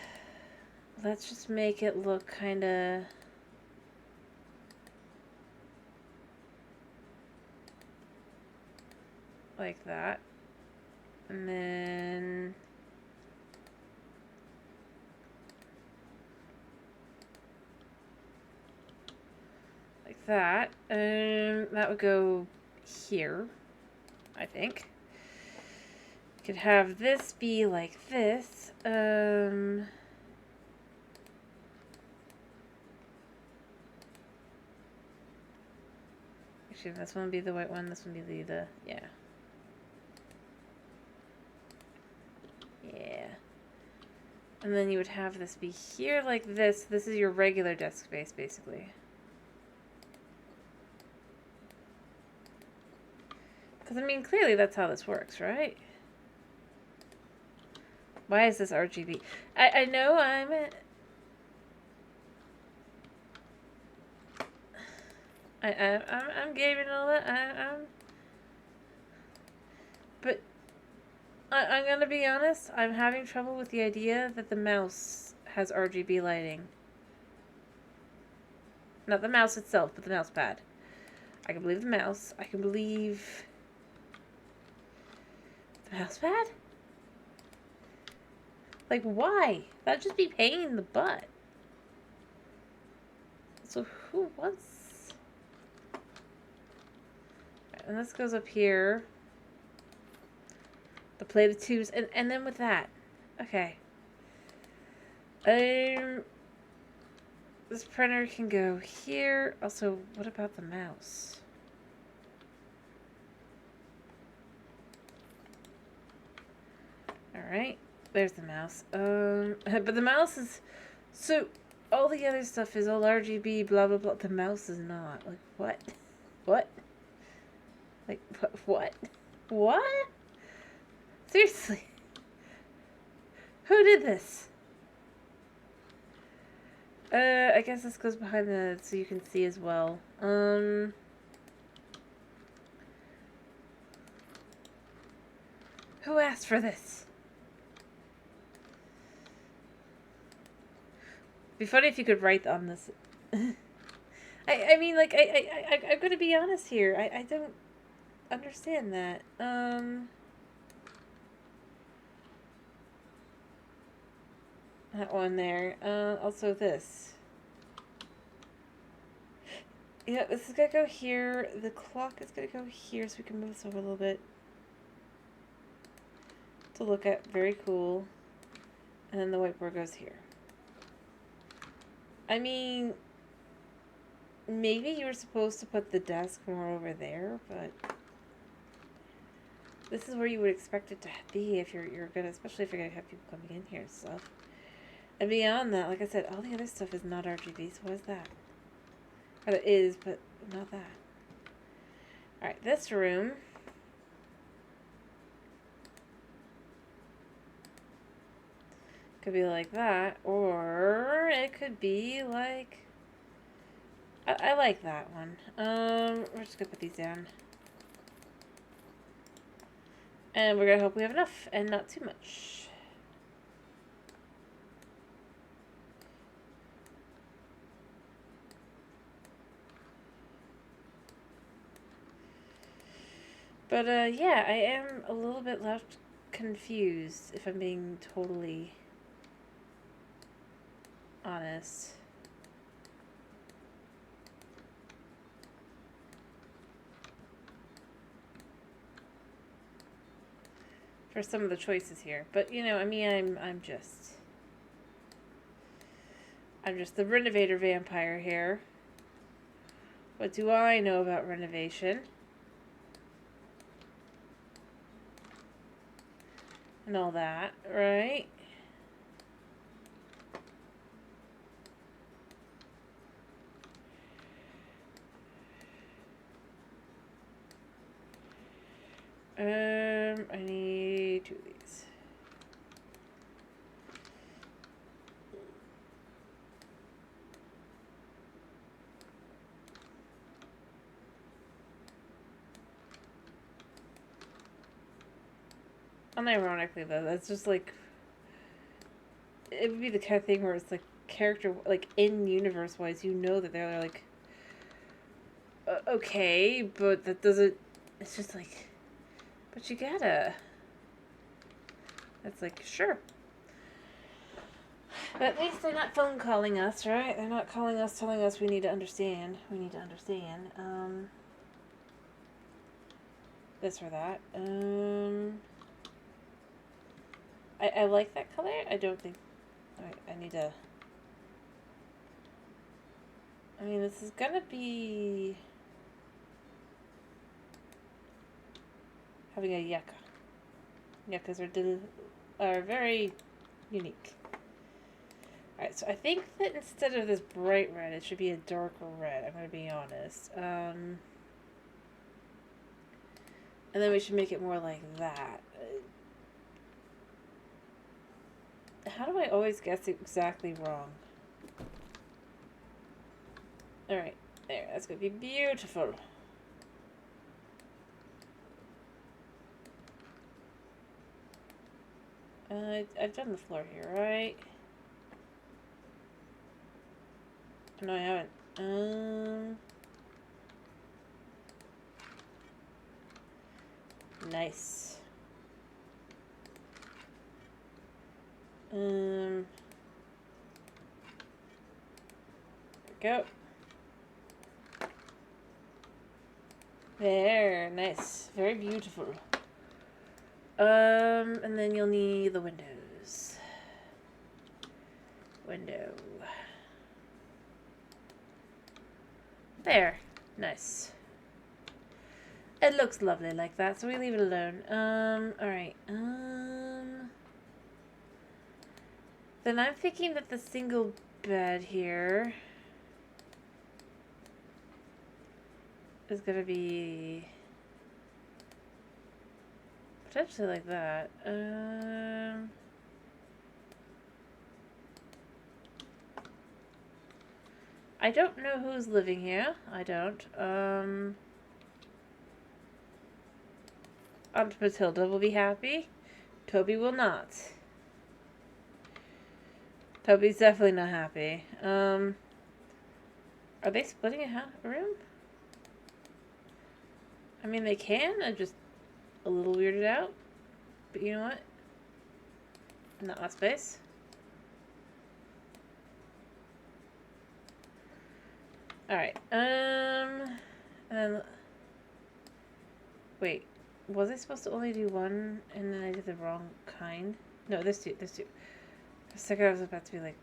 [SPEAKER 1] Let's just make it look kind of... like that. And then... like that. That would go here, I think. Could have this be like this. Actually, this one would be the white one. This one would be the yeah. Yeah. And then you would have this be here like this. This is your regular desk space, basically. Because, I mean, clearly that's how this works, right? Why is this RGB? I know I'm... I'm gaming and all that. But I'm gonna be honest. I'm having trouble with the idea that the mouse has RGB lighting. Not the mouse itself, but the mouse pad. I can believe the mouse. I can believe the mouse pad. Like, why? That'd just be pain in the butt. So who wants... And this goes up here to play the tubes, and then with that, okay. This printer can go here. Also, what about the mouse? All right, there's the mouse. But the mouse is so. All the other stuff is all RGB, blah blah blah. The mouse is not. Like what? What? Like, what? What? Seriously? Who did this? I guess this goes behind the... so you can see as well. Who asked for this? It'd be funny if you could write on this. I mean, like, I'm gonna be honest here. I don't... understand that. That one there. Also this. Yeah, this is gonna go here. The clock is gonna go here, so we can move this over a little bit to look at. Very cool. And then the whiteboard goes here. I mean, maybe you were supposed to put the desk more over there, but this is where you would expect it to be if you're gonna, especially if you're gonna have people coming in here and stuff. And beyond that, like I said, all the other stuff is not RGB, so what is that? Or it is, but not that. Alright, this room. Could be like that, or it could be like... I like that one. We're just gonna put these down. And we're gonna hope we have enough, and not too much. But, yeah, I am a little bit left confused, if I'm being totally honest. For some of the choices here. But, you know, I mean, I'm just the renovator vampire here. What do I know about renovation? And all that, right? I need 2 of these. Unironically, though, that's just like... It would be the kind of thing where it's like character... Like, in-universe-wise, you know that they're like... okay, but that doesn't... It's just like... But you gotta... It's like, sure. But at least they're not phone calling us, right? They're not calling us telling us we need to understand. We need to understand. This or that. I like that color. I don't think... I need to... I mean, this is gonna be... Having a yucca. Yuccas are very unique. Alright, so I think that instead of this bright red, it should be a darker red. I'm gonna be honest. And then we should make it more like that. How do I always guess exactly wrong? Alright, there. That's gonna be beautiful. I've done the floor here, right? No, I haven't. Nice. There we go. There, nice. Very beautiful. And then you'll need the windows. Window. There. Nice. It looks lovely like that, so we leave it alone. Alright. Then I'm thinking that the single bed here is gonna be potentially like that. I don't know who's living here. I don't. Aunt Matilda will be happy. Toby will not. Toby's definitely not happy. Are they splitting a room? I mean, they can. I'm just a little weirded out. But you know what? Not my space. Alright, and then, wait, was I supposed to only do one, and then I did the wrong kind? No, this two. For a second I was about to be like,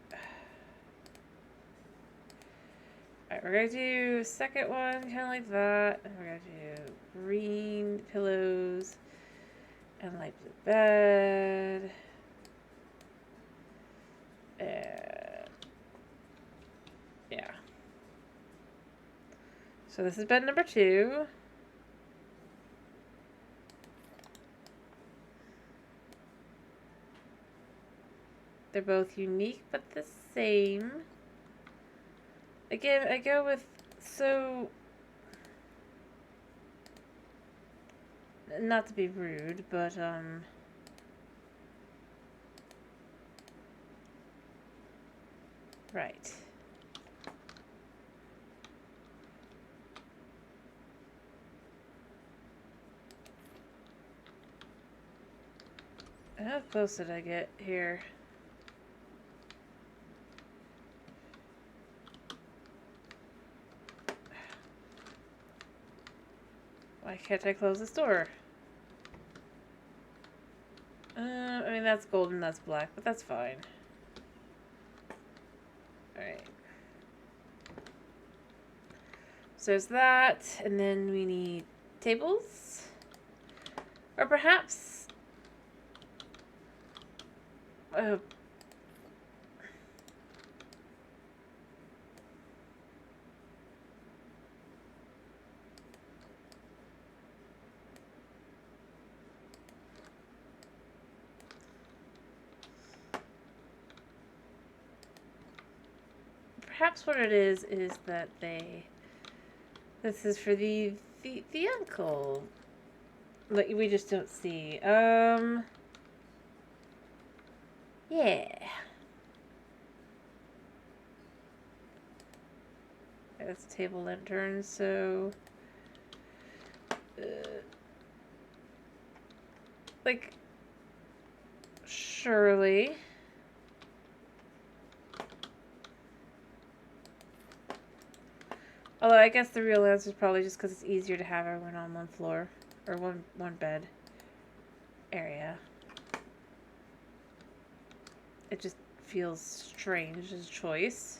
[SPEAKER 1] alright, we're gonna do a second one, kind of like that, and we're gonna do green pillows, and light blue bed, and, yeah. So this is bed number 2. They're both unique but the same. Again, I go with, so, not to be rude, but, right. How close did I get here? Why can't I close this door? I mean, that's golden, that's black, but that's fine. Alright. So there's that, and then we need tables. Or perhaps... perhaps what it is that this is for the uncle. Like, we just don't see. Yeah. That's table lantern, so... like, surely... Although I guess the real answer is probably just because it's easier to have everyone on one floor. Or one bed area. It just feels strange as a choice.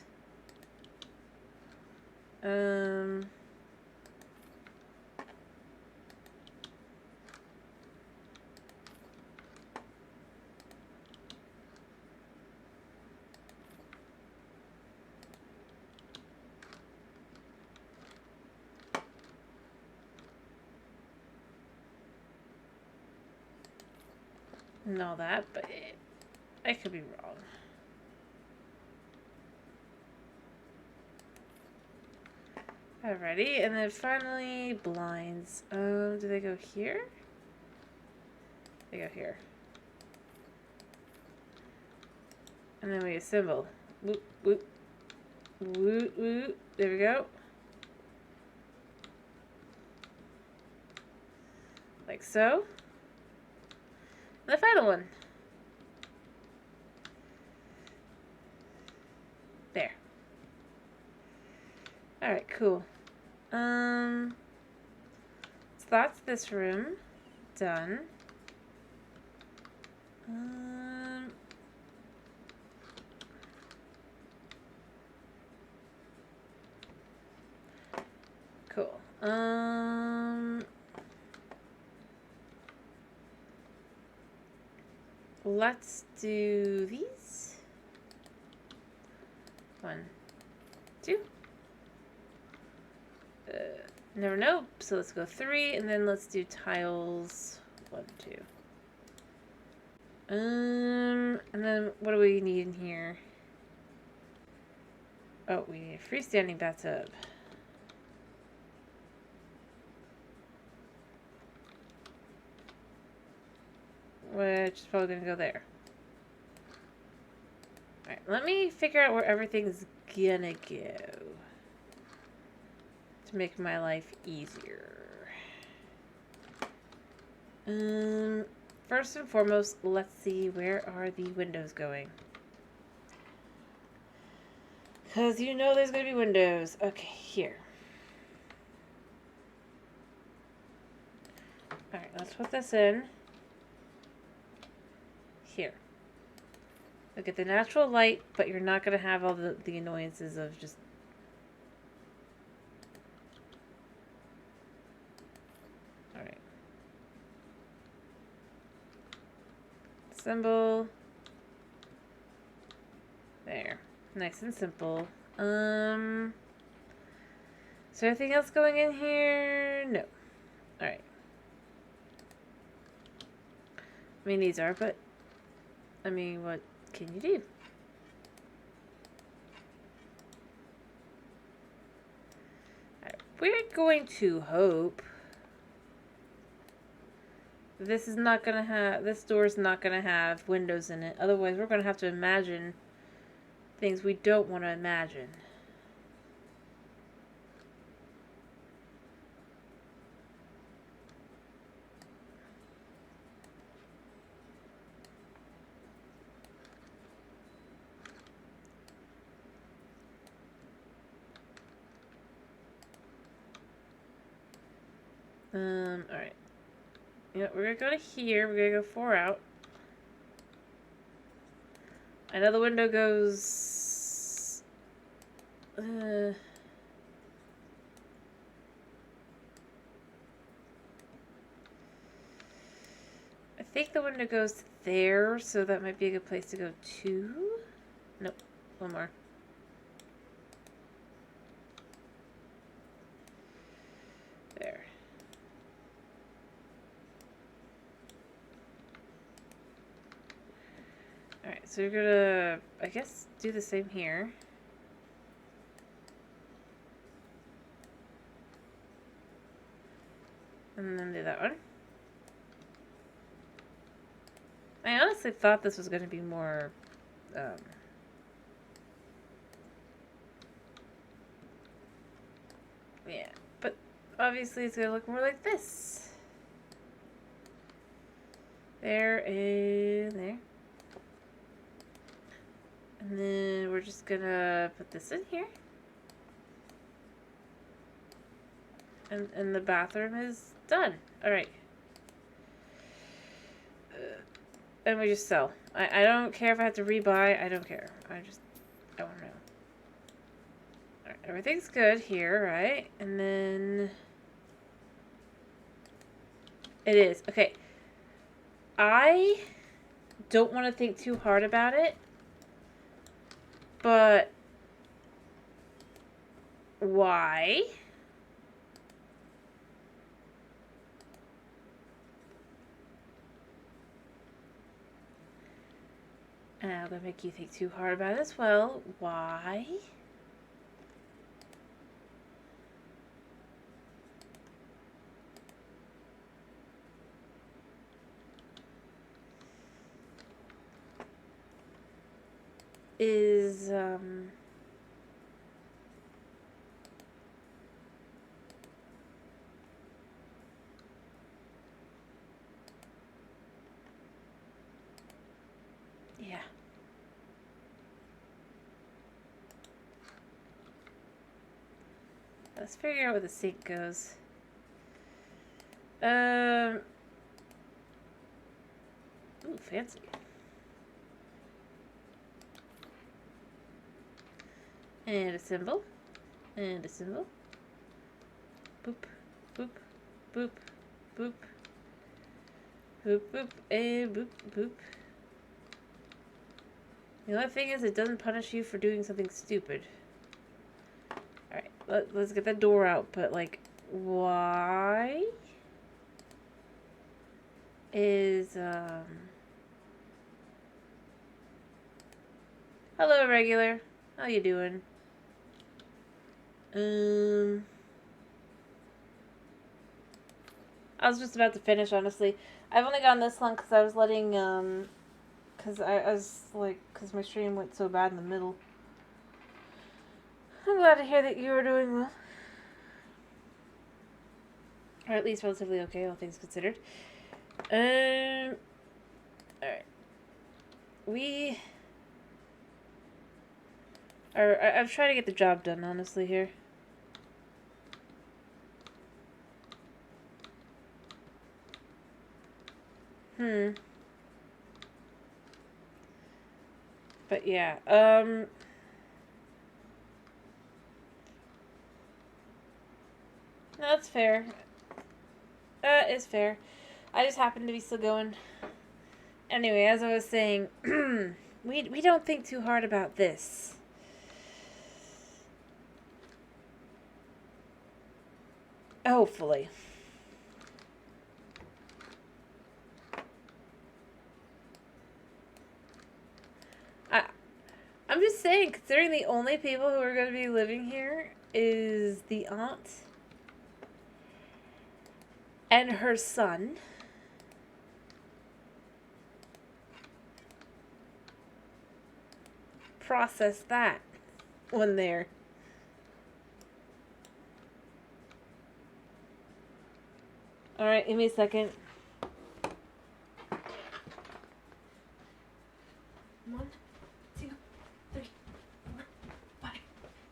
[SPEAKER 1] And all that, but I could be wrong. Alrighty, and then finally blinds. Do they go here? They go here. And then we assemble. Whoop, whoop. Woot, woot. There we go. Like so. And the final one. There. Alright, cool. So that's this room. Done. Cool. Let's do these. 1, 2. Never know. So let's go 3, and then let's do tiles. 1, 2. And then what do we need in here? Oh, we need a freestanding bathtub. Which is probably gonna go there. Alright, let me figure out where everything's gonna go to make my life easier. First and foremost, let's see, where are the windows going? Because you know there's going to be windows. Okay, here. Alright, let's put this in. Here. Look at the natural light, but you're not going to have all the annoyances of just... Alright. Symbol. There. Nice and simple. Is there anything else going in here? No. Alright. I mean, these are, but... I mean, what can you do? Alright, we're going to hope this is not gonna have... This door is not gonna have windows in it. Otherwise, we're gonna have to imagine things we don't want to imagine. Alright. Yeah, we're gonna go to here. We're gonna go 4 out. I know the window goes... I think the window goes there, so that might be a good place to go to. Nope. One more. There. Alright, so you're gonna, I guess, do the same here. And then do that one. I honestly thought this was going to be more, yeah, but obviously it's going to look more like this. There and there. And then we're just going to put this in here. And the bathroom is done. Alright. And we just sell. I don't care if I have to rebuy. I don't care. I want to know. Alright, everything's good here, right? And then... It is. Okay. I don't want to think too hard about it. But... Why? And I'm going to make you think too hard about it as well. Why? Is, yeah. Let's figure out where the sink goes. Ooh, fancy. And a symbol. And a symbol. Boop, boop, boop, boop. Boop, boop, and boop, boop. The only thing is it doesn't punish you for doing something stupid. Alright, let's get that door out, but like, why is, hello, regular. How you doing? I was just about to finish, honestly. I've only gotten this long because I was letting, because I was, like, because my stream went so bad in the middle. I'm glad to hear that you were doing well. Or at least relatively okay, all things considered. Alright. Or I'm trying to get the job done, honestly, here. But yeah, no, that's fair. It's fair. I just happen to be still going. Anyway, as I was saying, we don't think too hard about this. Hopefully. I'm just saying, considering the only people who are going to be living here is the aunt and her son. Process that when they're... Alright, give me a second. 1, 2, 3, 4, 5,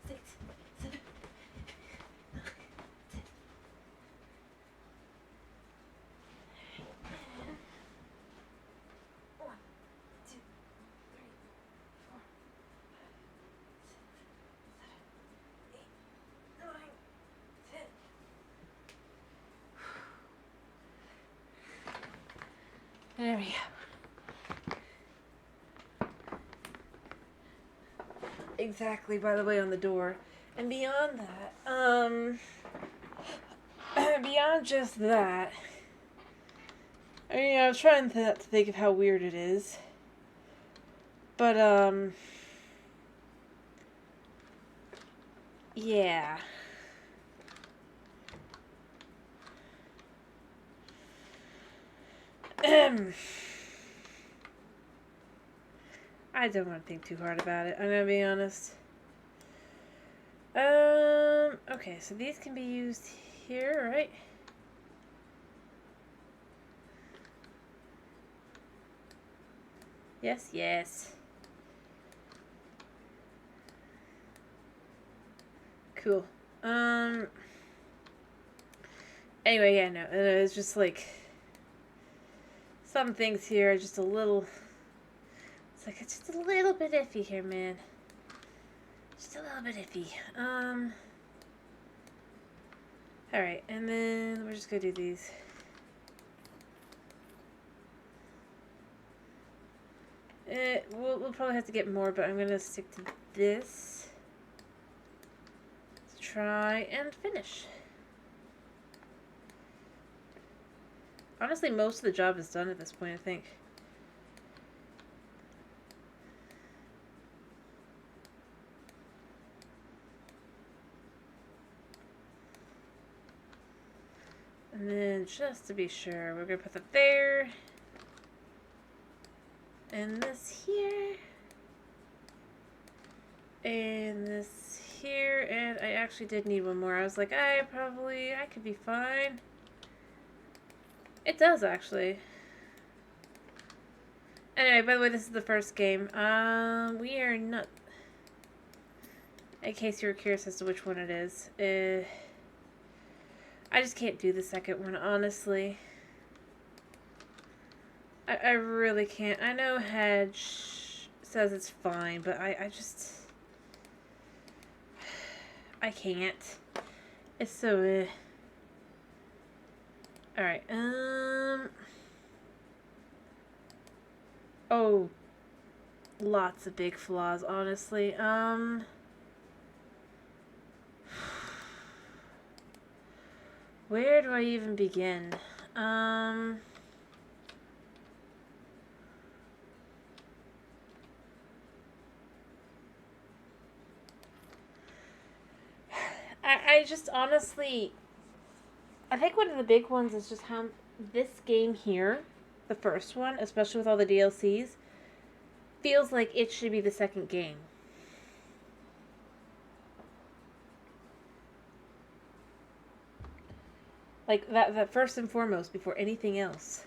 [SPEAKER 1] 6, 7, 9, 10. One, 2, 3, 4, 5, 6, 7, 8, 9, 10. There we go. Exactly, by the way, on the door. And beyond that, beyond just that, I mean, I was trying to think of how weird it is. But, yeah. I don't want to think too hard about it, I'm gonna be honest. Okay, so these can be used here, right? Yes, yes. Cool. Anyway, yeah, no, it's just like some things here are just a little... It's just a little bit iffy here, man. Just a little bit iffy. Alright, and then we're just gonna do these. We'll probably have to get more, but I'm gonna stick to this. Let's try and finish. Honestly, most of the job is done at this point, I think. And then, just to be sure, we're going to put that there. And this here. And this here. And I actually did need one more. I was like, I could be fine. It does, actually. Anyway, by the way, this is the first game. We are not... In case you were curious as to which one it is. I just can't do the second one, honestly. I really can't. I know Hedge says it's fine, but I just... I can't. It's so... Alright, Oh. Lots of big flaws, honestly. Where do I even begin? I just honestly... I think one of the big ones is just how this game here, the first one, especially with all the DLCs, feels like it should be the second game. Like, that first and foremost, before anything else.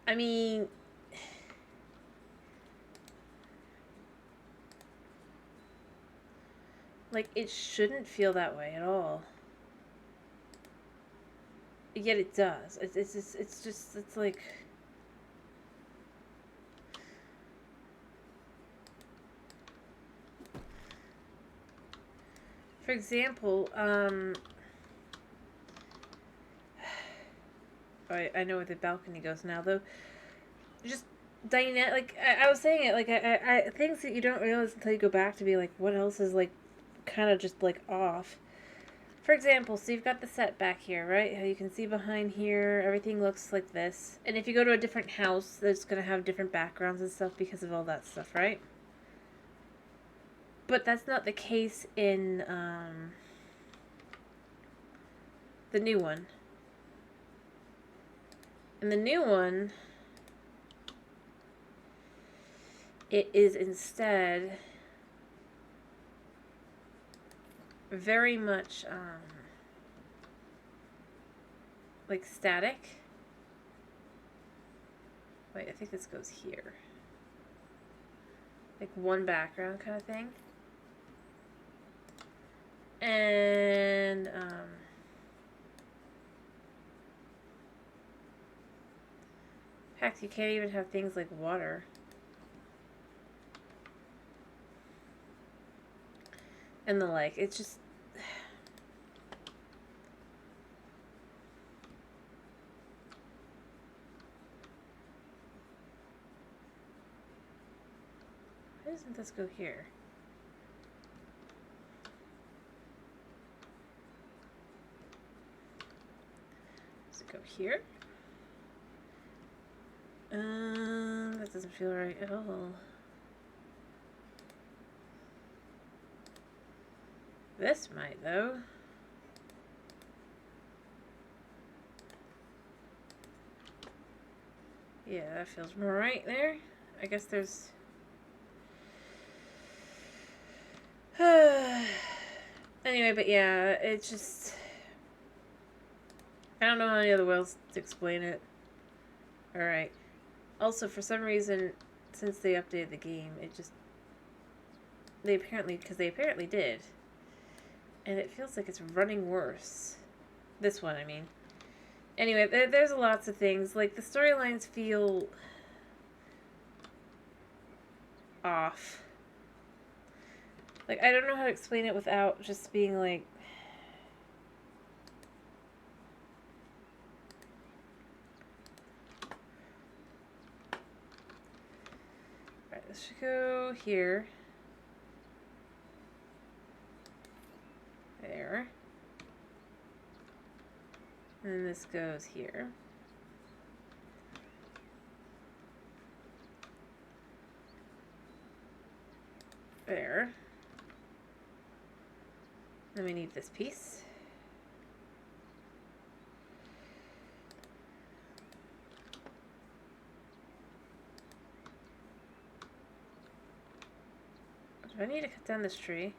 [SPEAKER 1] I mean... Like, it shouldn't feel that way at all. Yet it does. It's like... For example, I know where the balcony goes now, though. Just dynamic, like, I was saying it, like, things that you don't realize until you go back to be like, what else is, like, kind of just, like, off. For example, so you've got the set back here, right? How you can see behind here, everything looks like this. And if you go to a different house, that's going to have different backgrounds and stuff because of all that stuff, right? But that's not the case in the new one. In the new one, it is instead very much like static. Wait, I think this goes here. Like one background kind of thing. And heck, you can't even have things like water. And the like. It's just... Why doesn't this go here? Does it go here? That doesn't feel right at all. This might, though. Yeah, that feels more right there. I guess there's... Anyway, but yeah, it's just... I don't know any other ways to explain it. Alright. Also, for some reason, since they updated the game, it just... Because they apparently did. And it feels like it's running worse. This one, I mean. Anyway, there's lots of things. Like, the storylines feel... off. Like, I don't know how to explain it without just being like... Alright, this should go here. There. And then this goes here. There. Then we need this piece. Do I need to cut down this tree?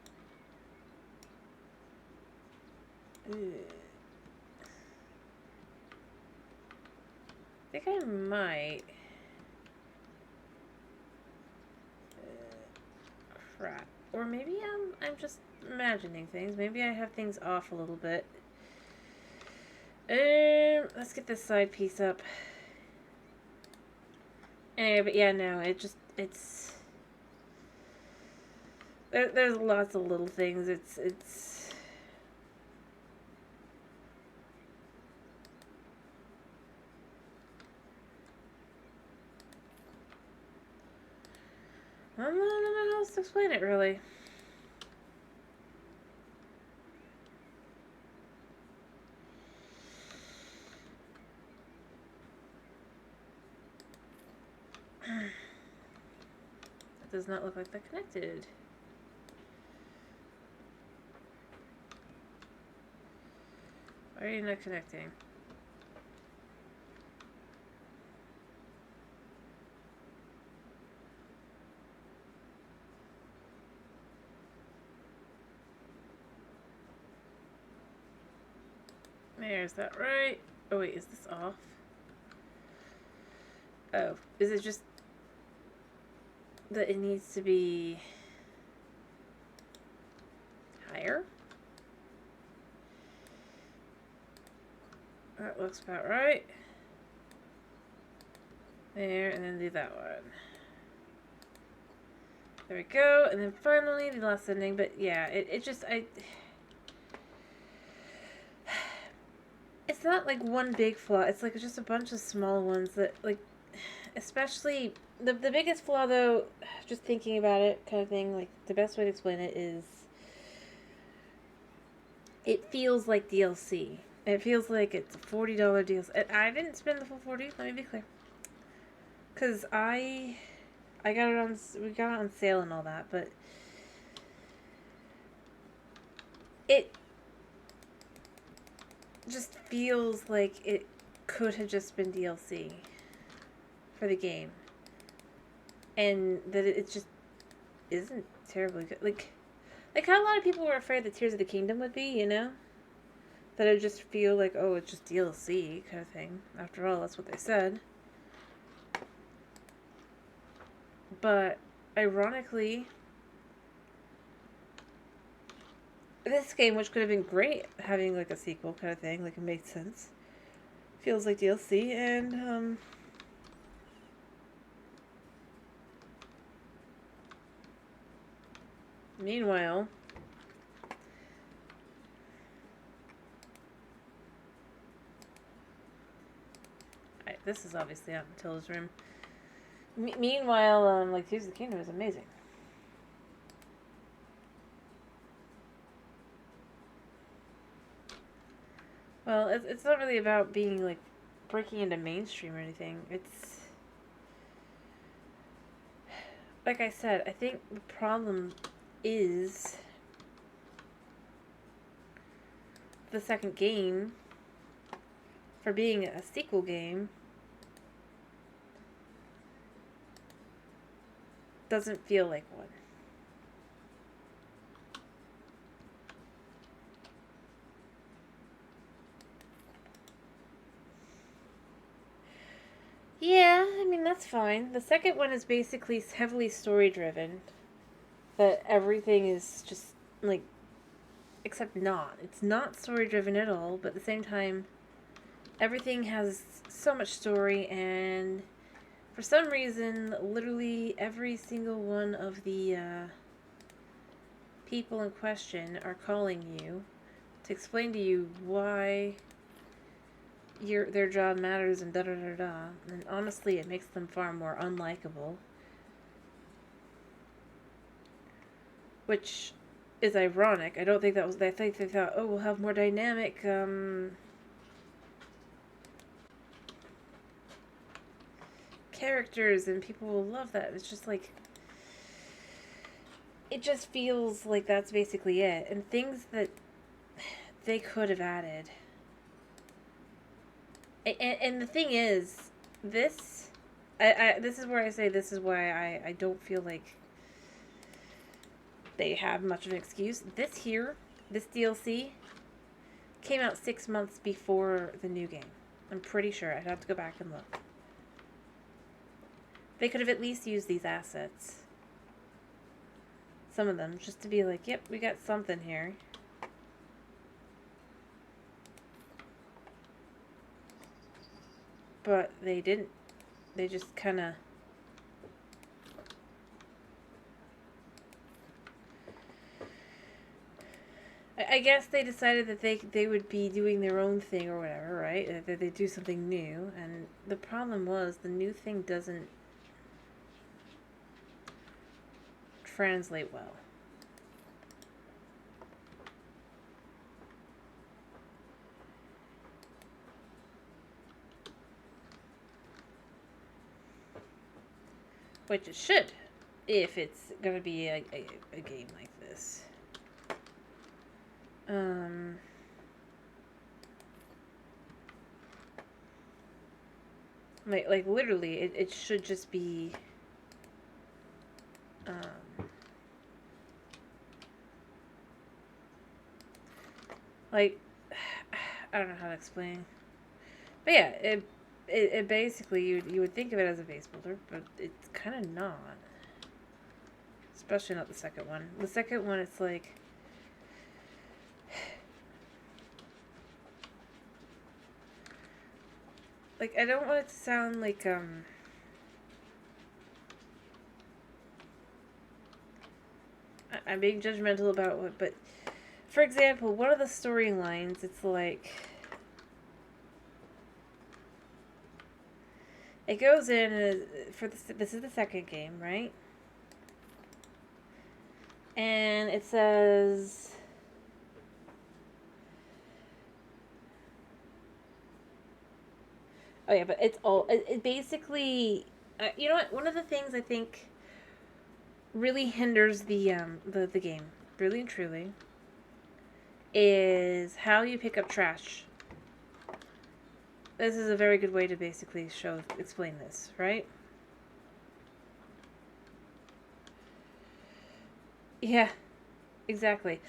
[SPEAKER 1] Ugh. I think I might. Crap. Or maybe I'm just imagining things. Maybe I have things off a little bit. Let's get this side piece up. Anyway, but yeah, no, it's... There's lots of little things. It's... I don't know how else to explain it, really. It does not look like they're connected. Why are you not connecting? There, is that right? Oh wait, is this off? Oh, is it just that it needs to be... higher. That looks about right. There, and then do that one. There we go, and then finally the last ending, but yeah, it just, it's not like one big flaw, it's like just a bunch of small ones that, like, especially, the biggest flaw though, just thinking about it kind of thing, like, the best way to explain it is, it feels like DLC. It feels like it's a $40 DLC. I didn't spend the full 40, let me be clear. Because we got it on sale and all that, but it just feels like it could have just been DLC for the game. And that it just isn't terribly good. Like how a lot of people were afraid that Tears of the Kingdom would be, you know? That it would just feel like, oh, it's just DLC kind of thing. After all, that's what they said. But, ironically, this game, which could have been great having, like, a sequel kind of thing, like, it made sense, feels like DLC, and, meanwhile, this is obviously out in Matilda's room. Meanwhile, like, Tears of the Kingdom is amazing. Well, it's not really about being, like, breaking into mainstream or anything. It's, like I said, I think the problem is the second game, for being a sequel game, doesn't feel like one. Yeah, I mean, that's fine. The second one is basically heavily story-driven. That everything is just, like, except not. It's not story-driven at all, but at the same time, everything has so much story, and for some reason, literally every single one of the people in question are calling you to explain to you why their job matters and da-da-da-da. And honestly, it makes them far more unlikable. Which is ironic. I don't think that was... I think they thought, oh, we'll have more dynamic, characters and people will love that. It's just like... It just feels like that's basically it. And things that they could have added... And the thing is, this is where I say this is why I don't feel like they have much of an excuse. This DLC, came out 6 months before the new game. I'm pretty sure. I'd have to go back and look. They could have at least used these assets. Some of them, just to be like, yep, we got something here. But they didn't. They just kind of... I guess they decided that they would be doing their own thing or whatever, right? That they'd do something new. And the problem was, the new thing doesn't translate well. Which it should, if it's going to be a game like this. Like literally, it should just be, like, I don't know how to explain. But yeah, it basically, you would think of it as a base builder, but it's kind of not. Especially not the second one. The second one, it's like, like, I don't want it to sound like, I'm being judgmental about what, but, for example, one of the storylines, it's like, it goes in, this is the second game, right? And it says, oh yeah, but it's all, it basically, you know what, one of the things I think really hinders the game, really and truly, is how you pick up trash. This is a very good way to basically explain this, right? Yeah, exactly.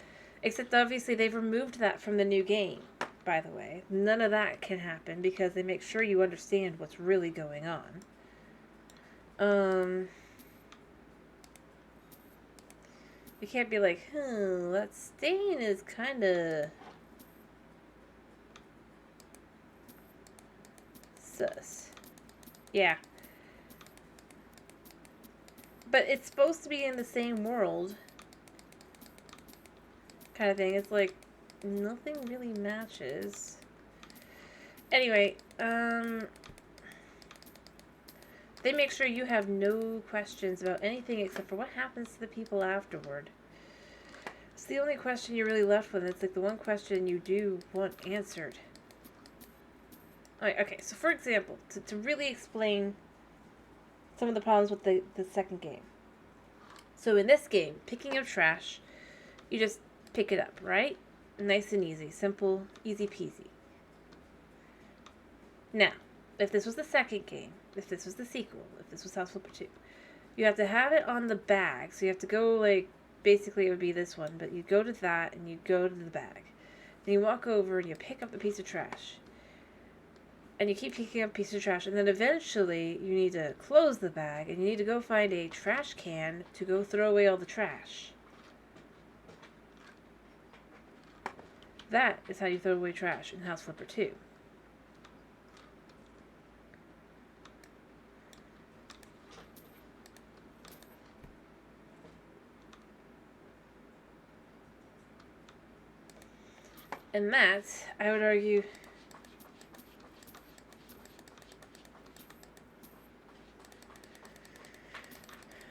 [SPEAKER 1] Except obviously they've removed that from the new game, by the way. None of that can happen because they make sure you understand what's really going on. You can't be like, that stain is kind of sus. Yeah. But it's supposed to be in the same world. Kind of thing. It's like, nothing really matches. Anyway, they make sure you have no questions about anything except for what happens to the people afterward. It's the only question you're really left with. It's like the one question you do want answered. Alright, okay, so for example, to really explain some of the problems with the second game. So in this game, picking up trash, you just pick it up, right? Nice and easy. Simple, easy peasy. Now, if this was the second game, if this was the sequel, if this was House Flipper 2, you have to have it on the bag. So you have to go, like, basically it would be this one, but you go to that and you go to the bag. Then you walk over and you pick up the piece of trash. And you keep picking up a piece of trash, and then eventually you need to close the bag and you need to go find a trash can to go throw away all the trash. That is how you throw away trash in House Flipper 2. And that, I would argue,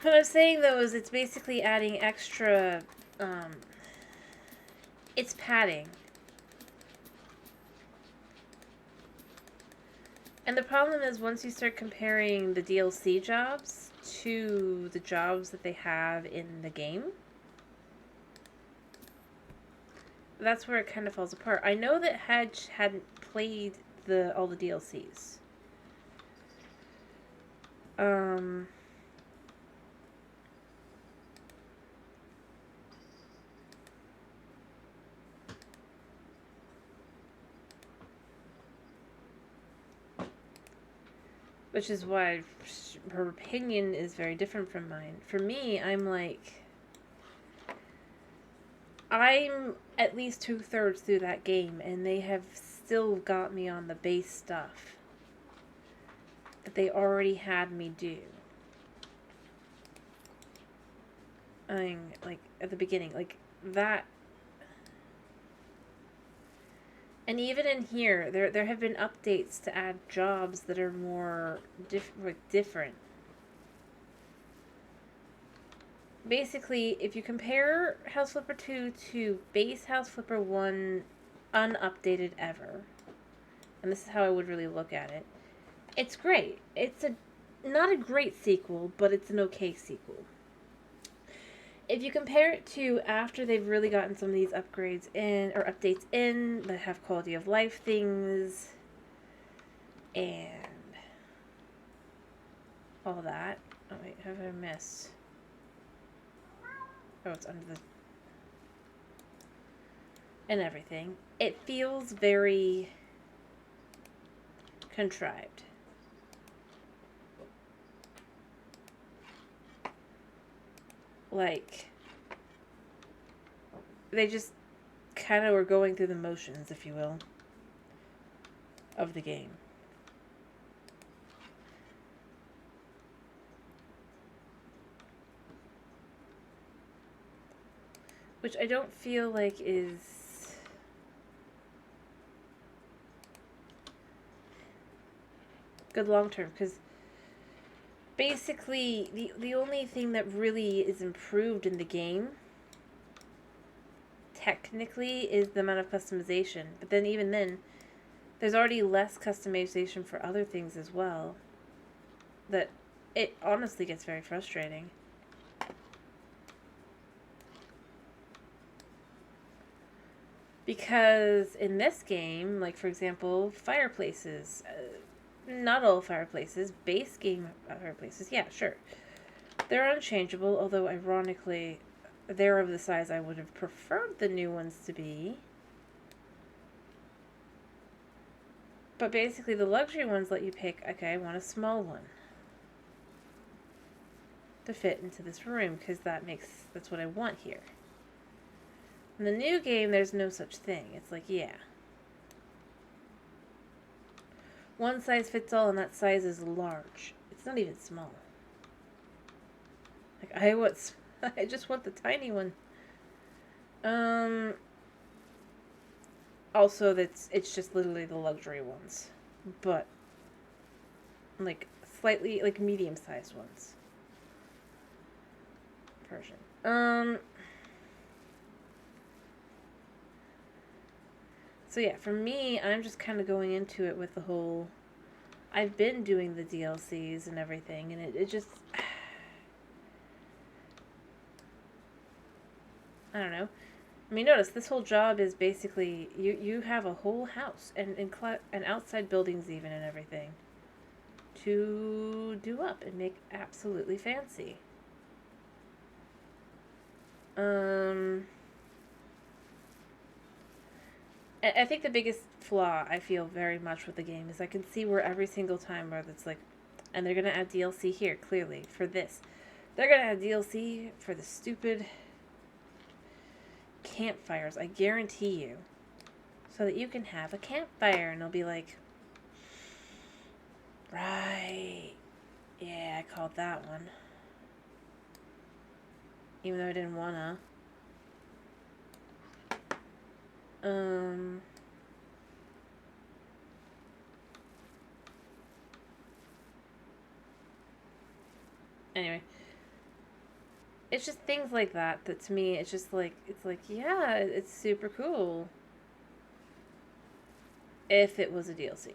[SPEAKER 1] what I'm saying though is it's basically adding extra, it's padding. And the problem is once you start comparing the DLC jobs to the jobs that they have in the game, that's where it kind of falls apart. I know that Hedge hadn't played all the DLCs. Which is why her opinion is very different from mine. For me, I'm at least 2/3 through that game, and they have still got me on the base stuff that they already had me do. I mean, like, at the beginning, like, that. And even in here, there have been updates to add jobs that are more different. Basically, if you compare House Flipper 2 to base House Flipper 1 unupdated ever, and this is how I would really look at it, it's great. It's not a great sequel, but it's an okay sequel. If you compare it to after they've really gotten some of these upgrades in, or updates in, that have quality of life things, and all that. Oh wait, have I missed? Oh, it's under the... and everything. It feels very contrived. Like, they just kind of were going through the motions, if you will, of the game. which I don't feel like is good long term, because basically the only thing that really is improved in the game technically is the amount of customization, but then even then there's already less customization for other things as well, that it honestly gets very frustrating. Because in this game, like for example, fireplaces, not all fireplaces, base game fireplaces, yeah, sure. They're unchangeable, although ironically, they're of the size I would have preferred the new ones to be. But basically, the luxury ones let you pick, okay, I want a small one to fit into this room, because that's what I want here. In the new game, there's no such thing. It's like, yeah, one size fits all, and that size is large. It's not even small. Like, I just want the tiny one. Also, it's just literally the luxury ones, but like slightly like medium-sized ones. Version. So yeah, for me, I'm just kind of going into it with the whole. I've been doing the DLCs and everything, and it just. I don't know. I mean, notice this whole job is basically you have a whole house and outside buildings even and everything to do up and make absolutely fancy. I think the biggest flaw I feel very much with the game is I can see where every single time where it's like, and they're gonna add DLC here clearly for this, they're gonna add DLC for the stupid campfires, I guarantee you, so that you can have a campfire. And they'll be like, right, yeah, I called that one, even though I didn't wanna. Anyway, it's just things like that to me, it's just like, yeah, it's super cool if it was a DLC. You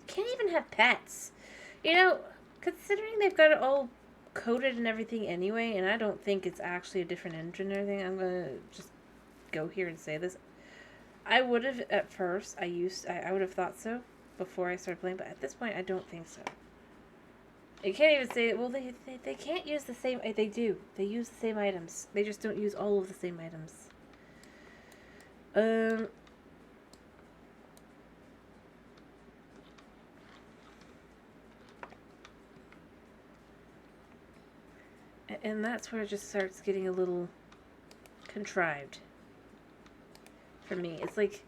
[SPEAKER 1] can't even have pets. You know, considering they've got it all coded and everything anyway, and I don't think it's actually a different engine or anything, I'm gonna just go here and say this. I would have at first, I would have thought so before I started playing, but at this point I don't think so. You can't even say, well, they can't use the same, they do. They use the same items. They just don't use all of the same items. And that's where it just starts getting a little contrived for me. It's like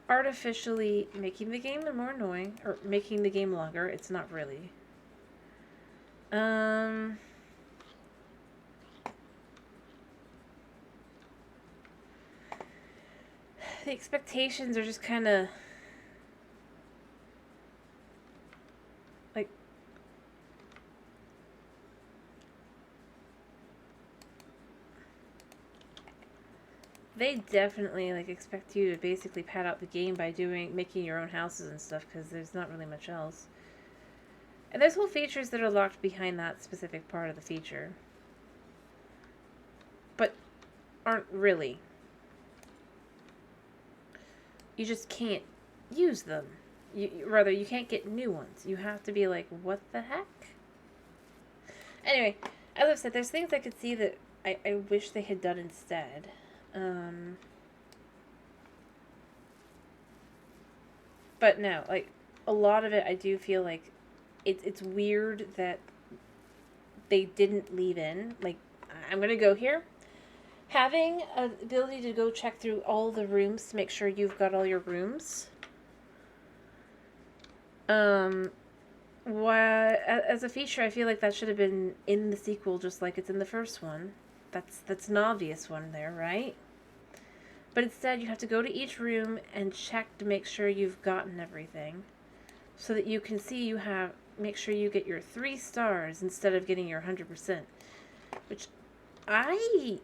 [SPEAKER 1] artificially making the game more annoying, or making the game longer. It's not really. The expectations are just kind of like, they definitely like expect you to basically pad out the game by making your own houses and stuff, because there's not really much else. And there's whole features that are locked behind that specific part of the feature, but aren't really. You just can't use them. Rather, you can't get new ones. You have to be like, what the heck? Anyway, as I've said, there's things I could see that I wish they had done instead. But no, like, a lot of it I do feel like it's weird that they didn't leave in. Like, I'm gonna go here. Having an ability to go check through all the rooms to make sure you've got all your rooms. as a feature, I feel like that should have been in the sequel, just like it's in the first one. That's an obvious one there, right? But instead, you have to go to each room and check to make sure you've gotten everything, so that you can see you have. Make sure you get your 3 stars instead of getting your 100%, which I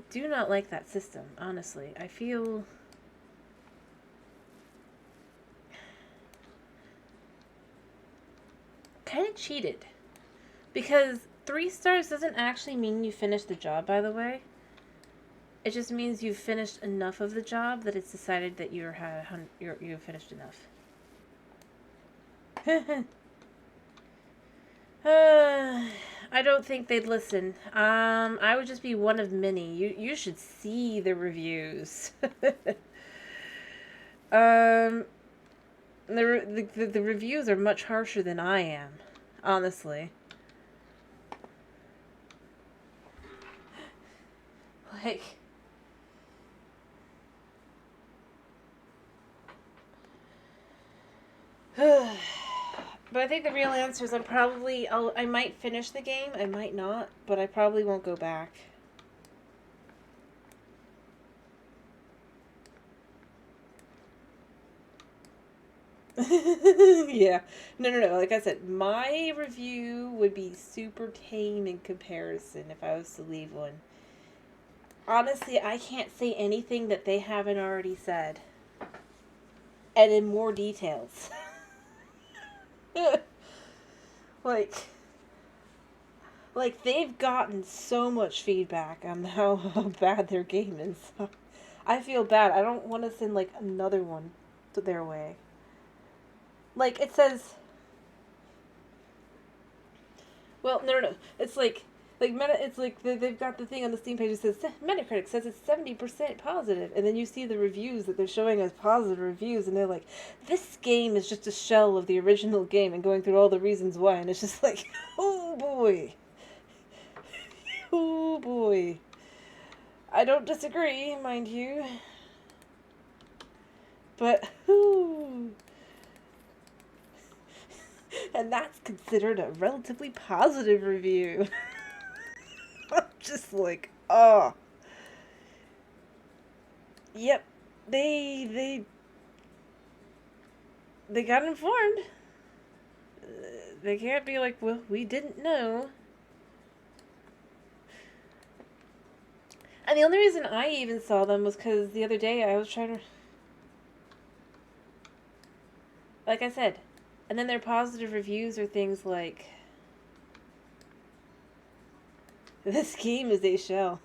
[SPEAKER 1] do not like that system. Honestly, I feel kind of cheated. Because 3 stars doesn't actually mean you finished the job, by the way. It just means you've finished enough of the job that it's decided that you've finished enough. I don't think they'd listen. I would just be one of many. You should see the reviews. The reviews are much harsher than I am, honestly. Like, but I think the real answer is I might finish the game, I might not, but I probably won't go back. Yeah. No. Like I said, my review would be super tame in comparison if I was to leave one. Honestly, I can't say anything that they haven't already said. And in more details. like they've gotten so much feedback on how bad their game is. I feel bad. I don't want to send like another one to their way. Like it says, well, no. It's like it's like they've got the thing on the Steam page that says Metacritic says it's 70% positive, and then you see the reviews that they're showing as positive reviews, and they're like, this game is just a shell of the original game, and going through all the reasons why, and it's just like, oh boy, oh boy. I don't disagree, mind you, but whoo. And that's considered a relatively positive review. I'm just like, oh. Yep. They got informed. They can't be like, well, we didn't know. And the only reason I even saw them was because the other day I was trying to... Like I said, and then their positive reviews are things like, this game is a shell.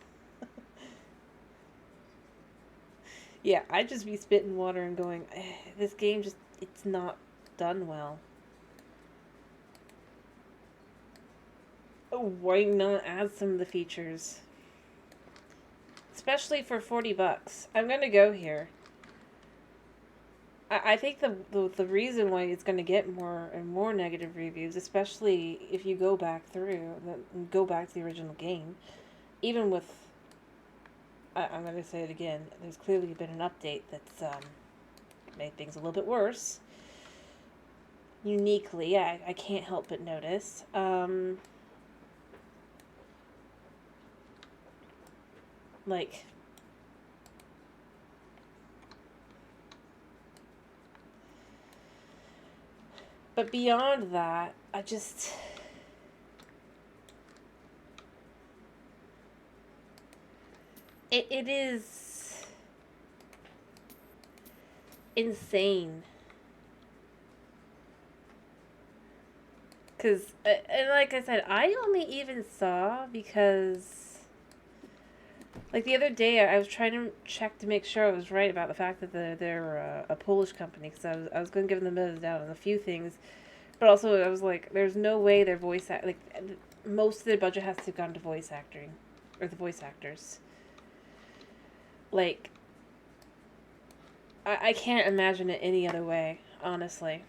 [SPEAKER 1] Yeah, I'd just be spitting water and going, this game just, it's not done well. Oh, why not add some of the features? Especially for $40. I'm gonna go here. I think the reason why it's going to get more and more negative reviews, especially if you go back through, go back to the original game, even with, I'm going to say it again, there's clearly been an update that's made things a little bit worse. Uniquely, I can't help but notice. Like... But beyond that, I just... It is... insane. Because, and like I said, I only even saw because... Like the other day, I was trying to check to make sure I was right about the fact that they're a Polish company, because I was going to give them the benefit of the doubt on a few things, but also I was like, there's no way their most of their budget has to have gone to voice acting, or the voice actors. Like, I can't imagine it any other way, honestly.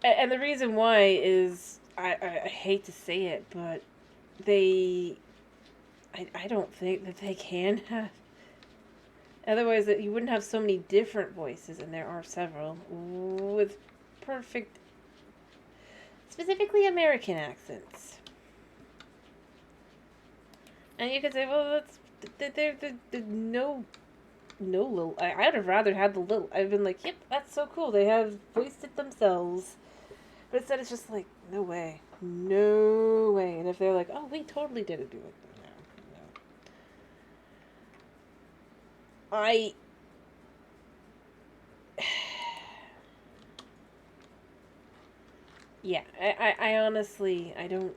[SPEAKER 1] And the reason why is, I hate to say it, but they, I don't think that they can have. Otherwise, that you wouldn't have so many different voices, and there are several, with perfect, specifically American accents. And you could say, well, that's, there's no little. I'd have rather had the little. I've been like, yep, that's so cool. They have voiced it themselves. But instead, it's just like, no way. No way. And if they're like, oh, we totally didn't do it. No. Yeah, I honestly, I don't.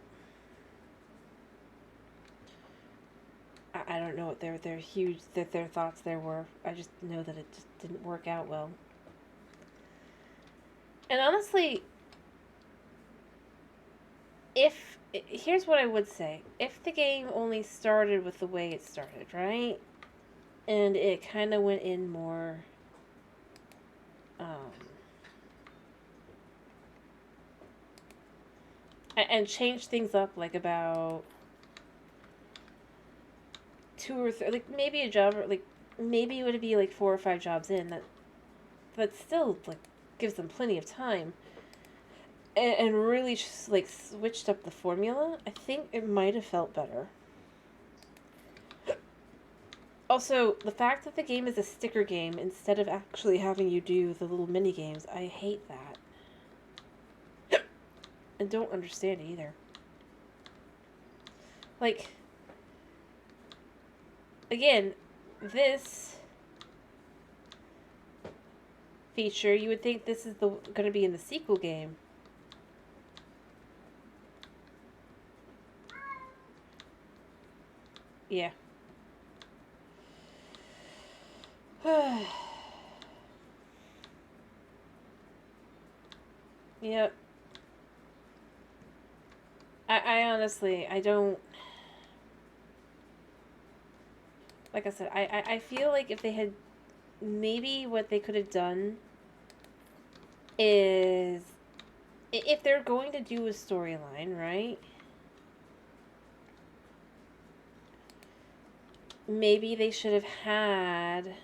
[SPEAKER 1] I don't know what their huge that their thoughts there were. I just know that it just didn't work out well. And honestly, if here's what I would say: if the game only started with the way it started, right, and it kind of went in more, um, and changed things up, like about two or three, like maybe a job, or like maybe it would be like 4 or 5 jobs in. That still like gives them plenty of time. And really just like switched up the formula, I think it might have felt better. Also, the fact that the game is a sticker game instead of actually having you do the little mini games, I hate that. And don't understand either. Like, again, this feature, you would think this is the going to be in the sequel game. Yeah. Yep. I honestly, I don't. Like I said, I feel like if they had. Maybe what they could have done is. If they're going to do a storyline, right? Maybe they should have had.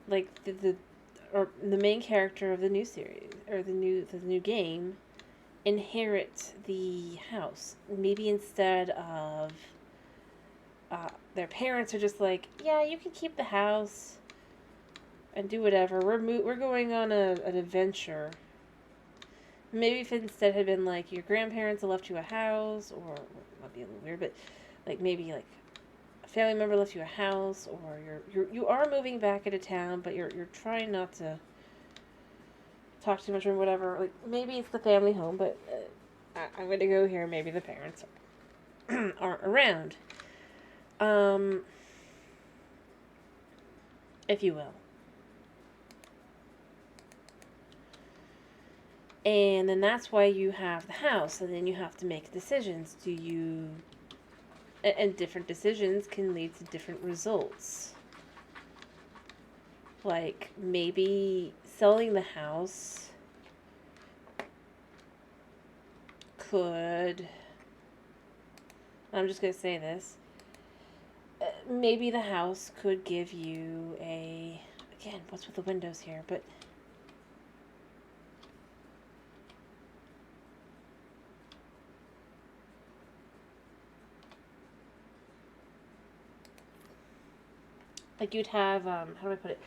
[SPEAKER 1] Like or the main character of the new series or the new game inherit the house. Maybe instead of their parents are just like, yeah, you can keep the house and do whatever. We're going on an adventure. Maybe if it instead had been like your grandparents have left you a house, or might be a little weird, but like maybe like a family member left you a house, or you are moving back into town, but you're trying not to talk too much or whatever. Like maybe it's the family home, but I'm gonna go here. Maybe the parents aren't around, if you will. And then that's why you have the house, and then you have to make decisions. Do you. And different decisions can lead to different results. Like, maybe selling the house could. I'm just going to say this. Maybe the house could give you a. Again, what's with the windows here? But. Like you'd have, how do I put it?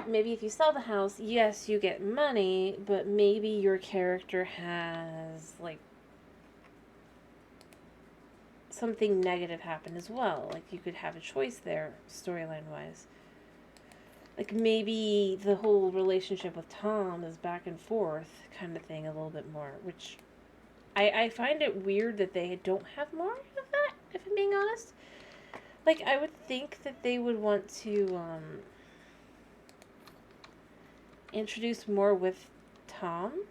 [SPEAKER 1] Maybe if you sell the house, yes, you get money, but maybe your character has, like, something negative happen as well. Like, you could have a choice there, storyline-wise. Like, maybe the whole relationship with Tom is back and forth kind of thing a little bit more, which I find it weird that they don't have more of that, if I'm being honest. Like, I would think that they would want to, introduce more with Tom.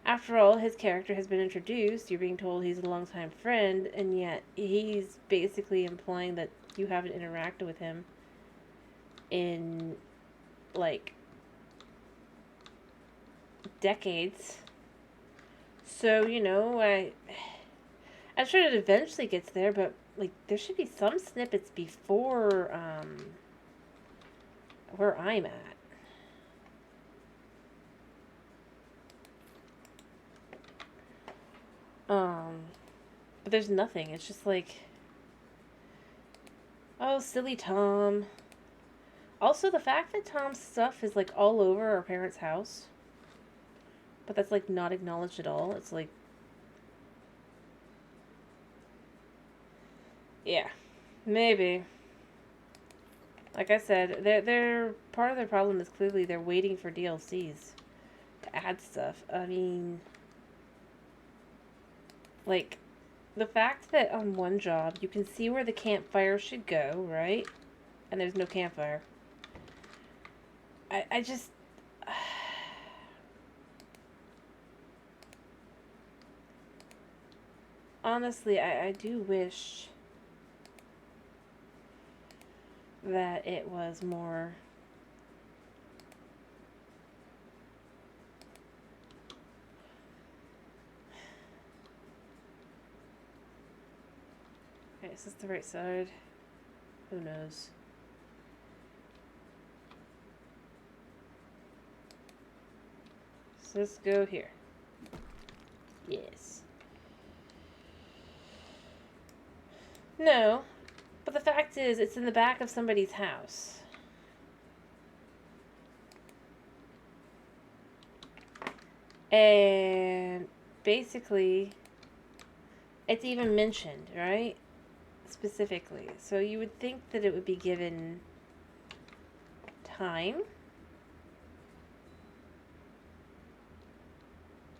[SPEAKER 1] After all, his character has been introduced. You're being told he's a longtime friend, and yet he's basically implying that you haven't interacted with him in, like, decades. So, I'm sure it eventually gets there, but, like, there should be some snippets before, where I'm at. But there's nothing. It's just like, oh, silly Tom. Also, the fact that Tom's stuff is, like, all over our parents' house, but that's, like, not acknowledged at all. It's like, yeah, maybe. Like I said, they're part of their problem is clearly they're waiting for DLCs to add stuff. I mean, like, the fact that on one job you can see where the campfire should go, right? And there's no campfire. I just... Honestly, I do wish that it was more... Okay, is this the right side? Who knows? So let's go here. Yes. No, but the fact is, it's in the back of somebody's house. And basically, it's even mentioned, right? Specifically. So you would think that it would be given time,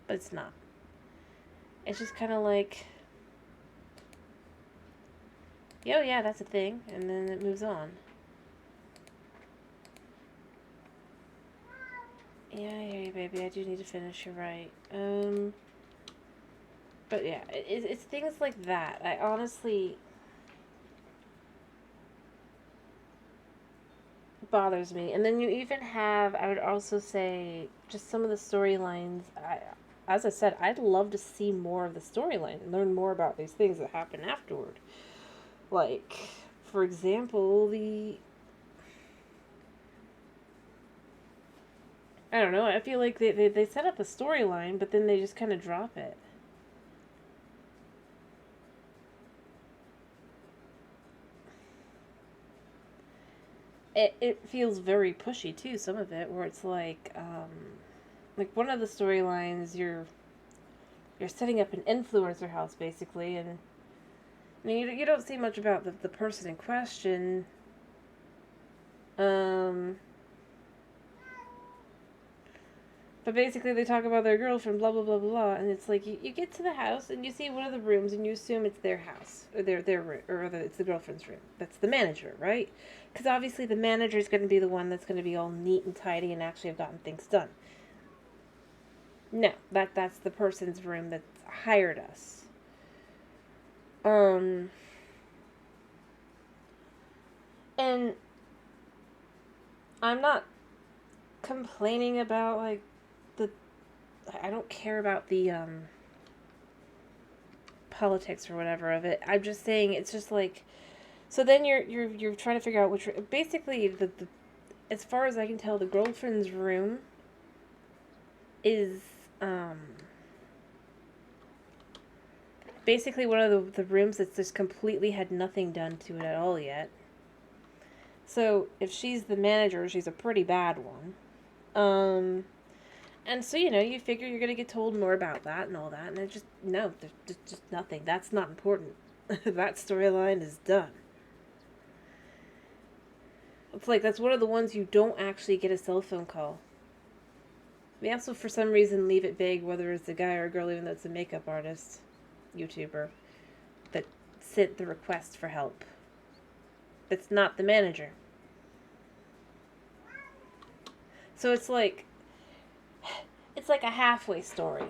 [SPEAKER 1] but it's not. It's just kind of like, oh yeah, that's a thing, and then it moves on. Yeah, I hear you, baby. I do need to finish. You're right. But yeah, it's things like that. I honestly bothers me. And then you even have, I would also say, just some of the storylines. As I said, I'd love to see more of the storyline and learn more about these things that happen afterward. Like, for example, I don't know, I feel like they set up a storyline, but then they just kind of drop it. It feels very pushy, too, some of it, where it's like one of the storylines, you're setting up an influencer house, basically, and I mean, you don't see much about the person in question. But basically, they talk about their girlfriend, blah, blah, blah, blah, and it's like, you get to the house, and you see one of the rooms, and you assume it's their house, or their room, or it's the girlfriend's room. That's the manager, right? Because obviously the manager is going to be the one that's going to be all neat and tidy and actually have gotten things done. No, that's the person's room that hired us. And I'm not complaining about, like, I don't care about the, politics or whatever of it. I'm just saying, it's just like, so then you're trying to figure out which, basically, the as far as I can tell, the girlfriend's room is, basically one of the rooms that's just completely had nothing done to it at all yet. So, if she's the manager, she's a pretty bad one. And so, you figure you're going to get told more about that and all that, and it just, no, there's just nothing. That's not important. That storyline is done. It's like, that's one of the ones you don't actually get a cell phone call. We also, for some reason, leave it vague whether it's a guy or a girl, even though it's a makeup artist, YouTuber, that sent the request for help. It's not the manager. So it's like a halfway story.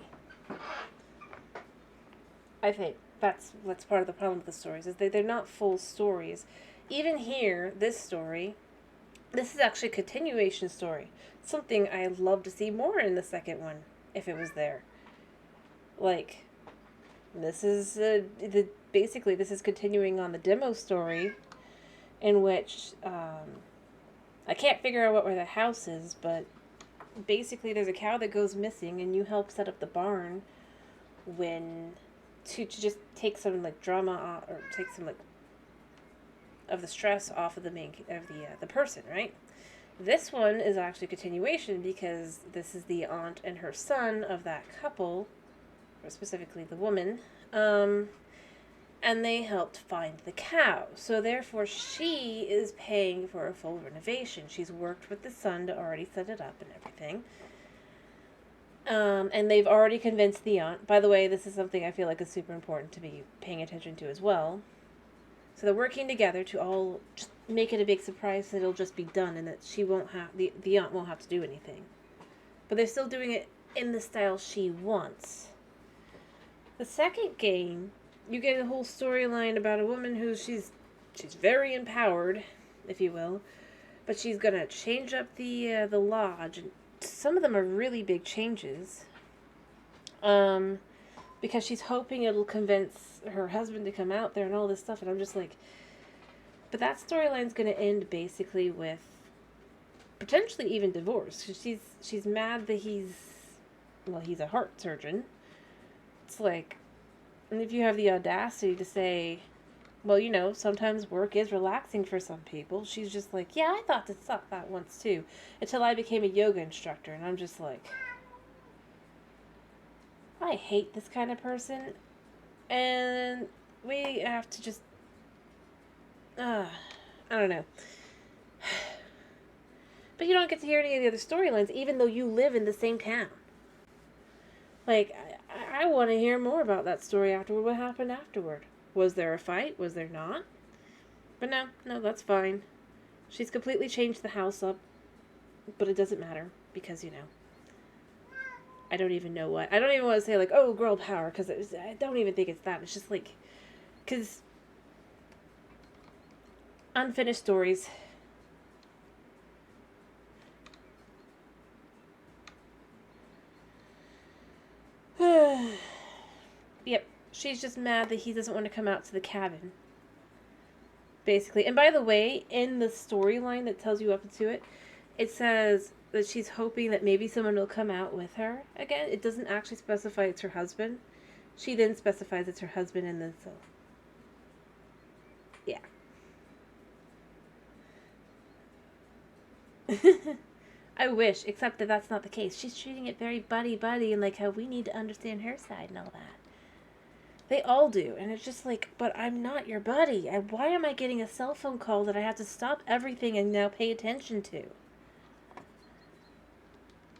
[SPEAKER 1] I think that's part of the problem with the stories, is they're not full stories. Even here, this story, this is actually a continuation story. Something I'd love to see more in the second one. if it was there. Like, this is basically this is continuing on the demo story, in which I can't figure out where the house is, but basically there's a cow that goes missing, and you help set up the barn when to just take some like drama off, or take some like of the stress off of the person, right? This one is actually a continuation because this is the aunt and her son of that couple, or specifically the woman, and they helped find the cow. So therefore she is paying for a full renovation. She's worked with the son to already set it up and everything. And they've already convinced the aunt. By the way, this is something I feel like is super important to be paying attention to as well. So they're working together to all just make it a big surprise that it'll just be done, and that she won't have the aunt won't have to do anything. But they're still doing it in the style she wants. The second game, you get a whole storyline about a woman who she's very empowered, if you will, but she's gonna change up the lodge, and some of them are really big changes. Because she's hoping it'll convince her husband to come out there and all this stuff, and I'm just like, but that storyline's gonna end basically with potentially even divorce. Cause she's mad that he's a heart surgeon. It's like, and if you have the audacity to say, well, you know, sometimes work is relaxing for some people. She's just like, yeah, I thought that once too, until I became a yoga instructor, and I'm just like, I hate this kind of person, and we have to just, I don't know. But you don't get to hear any of the other storylines, even though you live in the same town. Like, I want to hear more about that story afterward. What happened afterward? Was there a fight? Was there not? But no, that's fine. She's completely changed the house up, but it doesn't matter, because, you know, I don't even want to say, like, oh, girl power, because I don't even think it's that. It's just, like, because unfinished stories. Yep, she's just mad that he doesn't want to come out to the cabin, basically. And by the way, in the storyline that tells you up to it, it says that she's hoping that maybe someone will come out with her again. It doesn't actually specify it's her husband. She then specifies it's her husband, and then so, yeah. I wish, except that that's not the case. She's treating it very buddy, and like how we need to understand her side and all that. They all do, and it's just like, but I'm not your buddy. Why am I getting a cell phone call that I have to stop everything and now pay attention to?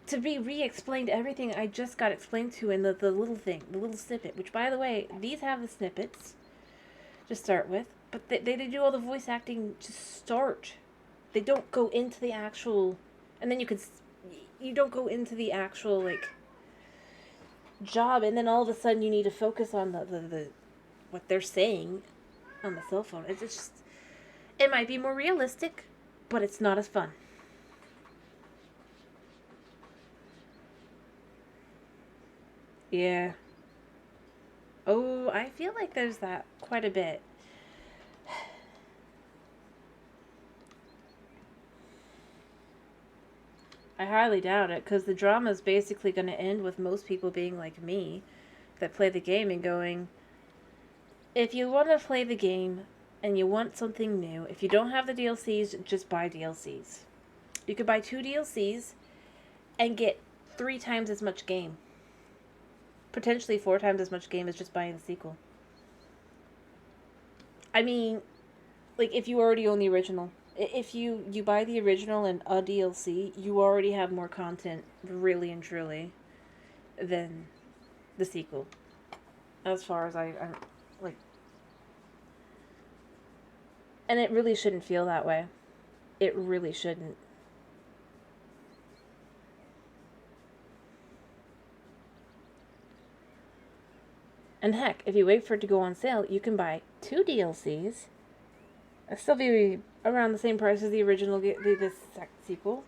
[SPEAKER 1] To be re-explained everything I just got explained to in the little thing, the little snippet, which, by the way, these have the snippets to start with, but they do all the voice acting to start. They don't go into the actual, and then you don't go into the actual, like, job, and then all of a sudden you need to focus on the what they're saying on the cell phone. It's just, it might be more realistic, but it's not as fun. Yeah. Oh, I feel like there's that quite a bit. I highly doubt it, because the drama is basically going to end with most people being like me, that play the game and going, if you want to play the game and you want something new, if you don't have the DLCs, just buy DLCs. You could buy 2 DLCs and get 3 times as much game. Potentially 4 times as much game as just buying the sequel. I mean, like, if you already own the original. If you buy the original and a DLC, you already have more content, really and truly, than the sequel. As far as I'm like... And it really shouldn't feel that way. It really shouldn't. And heck, if you wait for it to go on sale, you can buy 2 DLCs. It'll still be around the same price as the original, this sequel.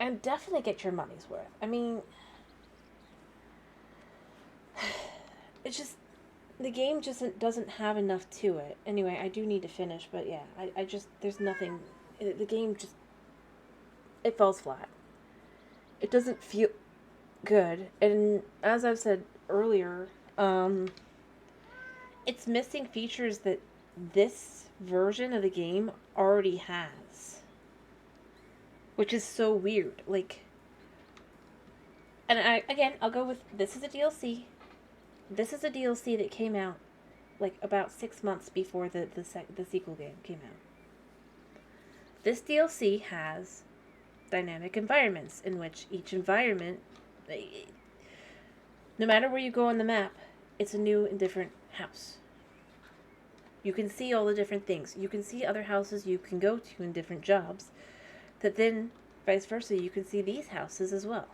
[SPEAKER 1] and definitely get your money's worth. I mean, it's just the game just doesn't have enough to it. Anyway, I do need to finish, but yeah, I just there's nothing. The game just it falls flat. It doesn't feel good, and as I've said earlier, it's missing features that this version of the game already has, which is so weird. Like, and I'll go with this is a DLC. This is a DLC that came out like about 6 months before the sequel game came out. This DLC has dynamic environments in which each environment, no matter where you go on the map, it's a new and different house. You can see all the different things. You can see other houses you can go to in different jobs, that then, vice versa, you can see these houses as well.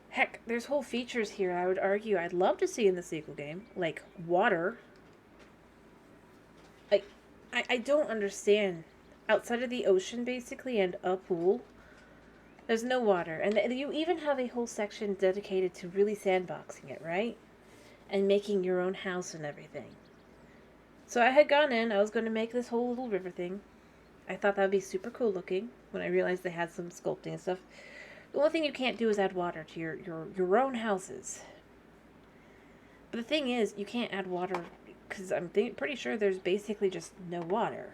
[SPEAKER 1] Heck, there's whole features here I would argue I'd love to see in the sequel game, like water. Like, I don't understand. Outside of the ocean, basically, and a pool, there's no water. And you even have a whole section dedicated to really sandboxing it, right? And making your own house and everything. So I had gone in, I was going to make this whole little river thing. I thought that would be super cool looking when I realized they had some sculpting and stuff. The only thing you can't do is add water to your own houses. But the thing is, you can't add water because I'm pretty sure there's basically just no water.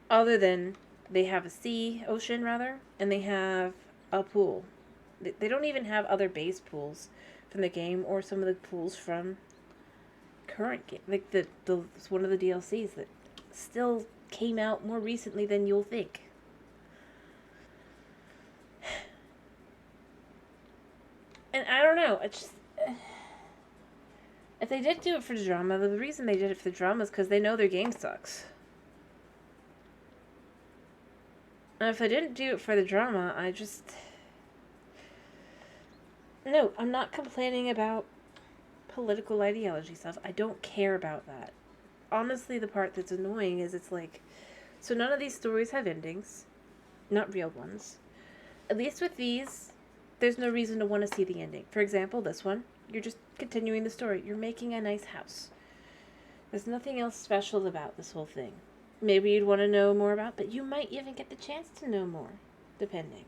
[SPEAKER 1] Other than they have a ocean rather, and they have a pool. They don't even have other base pools from the game or some of the pools from current game. Like it's one of the DLCs that still came out more recently than you'll think. And I don't know, it's just... If they did do it for the drama, the reason they did it for the drama is because they know their game sucks. And if they didn't do it for the drama, I just... No, I'm not complaining about political ideology stuff. I don't care about that. Honestly, the part that's annoying is it's like... So none of these stories have endings. Not real ones. At least with these, there's no reason to want to see the ending. For example, this one, you're just continuing the story. You're making a nice house. There's nothing else special about this whole thing. Maybe you'd want to know more about, but you might even get the chance to know more, depending.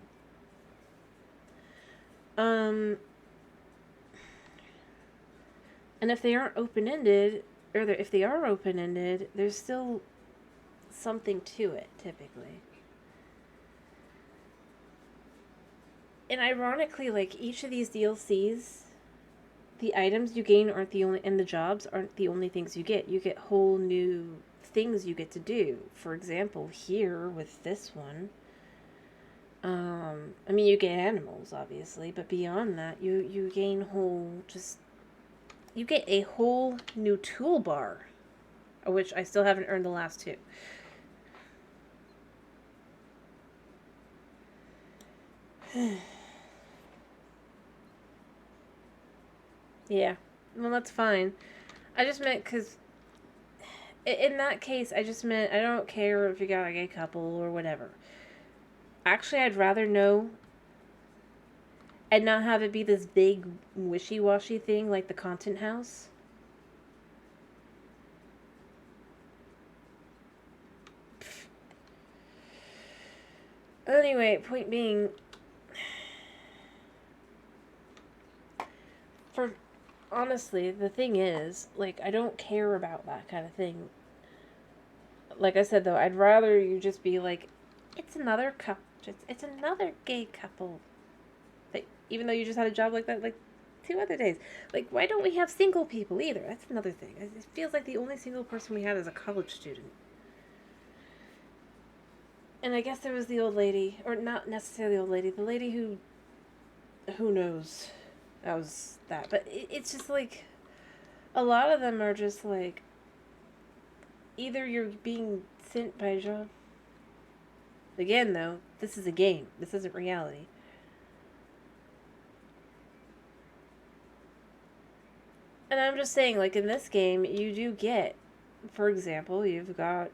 [SPEAKER 1] And if they aren't open-ended, or if they are open-ended, there's still something to it, typically. And ironically, like, each of these DLCs, the items you gain aren't the only, and the jobs aren't the only things you get. You get whole new things you get to do. For example, here with this one, I mean, you get animals, obviously, but beyond that, you gain you get a whole new toolbar, which I still haven't earned the last two. Yeah, well, that's fine. I just meant because in that case, I just meant I don't care if you got a gay couple or whatever. Actually, I'd rather know and not have it be this big wishy-washy thing like the Content House. Anyway, point being, honestly, the thing is, like, I don't care about that kind of thing. Like I said, though, I'd rather you just be like, it's another couple. It's another gay couple. Like, even though you just had a job like that, like, 2 other days. Like, why don't we have single people either? That's another thing. It feels like the only single person we had is a college student. And I guess there was the old lady, or not necessarily the old lady, the lady who knows? That was that. But it's just like, a lot of them are just like, either you're being sent by a job. Again, though, this is a game. This isn't reality. And I'm just saying, like, in this game, you do get for example, you've got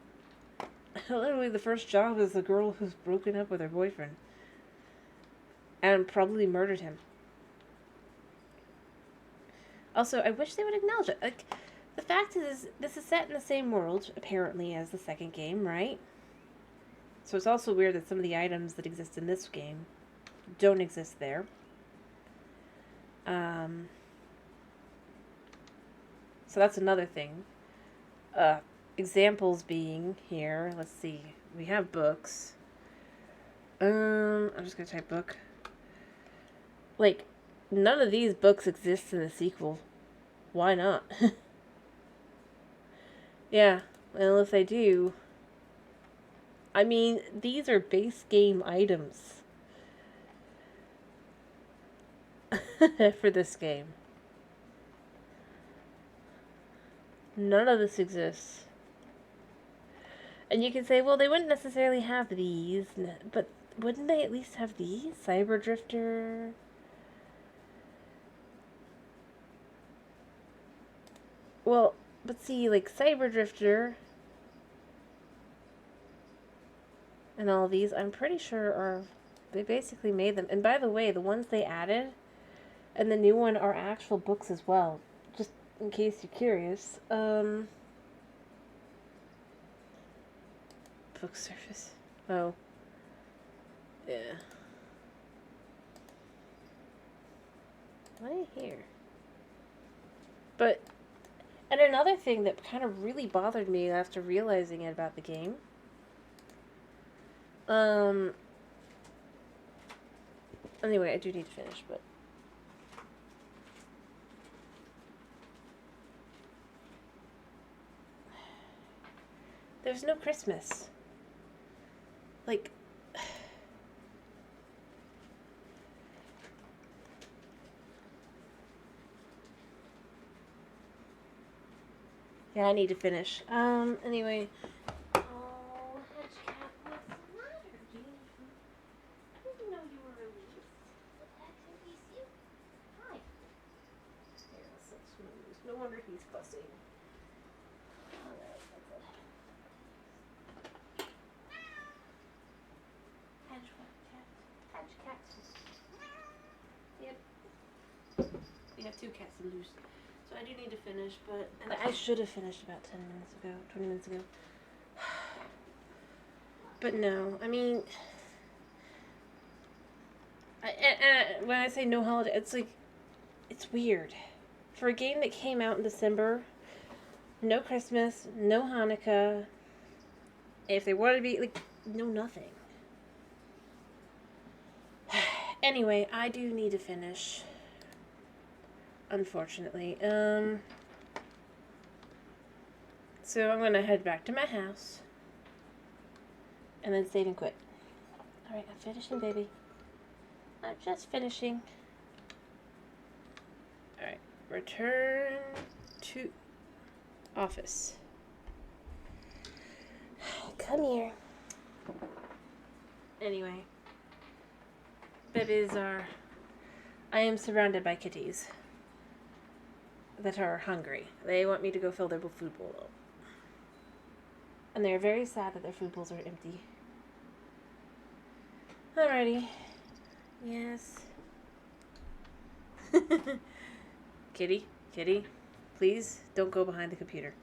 [SPEAKER 1] literally the first job is a girl who's broken up with her boyfriend and probably murdered him. Also, I wish they would acknowledge it. Like, the fact is, this is set in the same world, apparently, as the second game, right? So it's also weird that some of the items that exist in this game don't exist there. So that's another thing. Examples being here, let's see, we have books. I'm just gonna type book. Like, none of these books exist in the sequel. Why not? Yeah, well, if they do, I mean, these are base game items for this game. None of this exists. And you can say, well, they wouldn't necessarily have these, but wouldn't they at least have these? Cyber Drifter. Well, but see, like Cyber Drifter and all these, I'm pretty sure are, they basically made them. And by the way, the ones they added and the new one are actual books as well. Just in case you're curious. Book surface. Oh. Yeah. Right here. But, and another thing that kind of really bothered me after realizing it about the game. Anyway, I do need to finish, but. There's no Christmas. Like, yeah, I need to finish. Anyway. Oh, Hedgecat, what's the matter, dude? I didn't know you were released. What the heck released you? Hi. There, such smooth. No wonder he's fussing. Alright, that's it. Hedgecat. Yep. We have 2 cats to loose. So I do need to finish, but and I should have finished about 10 minutes ago, 20 minutes ago. But no, I mean, when I say no holiday, it's like, it's weird. For a game that came out in December, no Christmas, no Hanukkah. If they wanted to be, like, no nothing. Anyway, I do need to finish. Unfortunately. So I'm gonna head back to my house. And then save and quit. Alright, I'm finishing, baby. I'm just finishing. Alright, return to office. Come here. Anyway. Babies are... I am surrounded by kitties that are hungry. They want me to go fill their food bowl up. And they're very sad that their food bowls are empty. Alrighty. Yes. Kitty, please don't go behind the computer.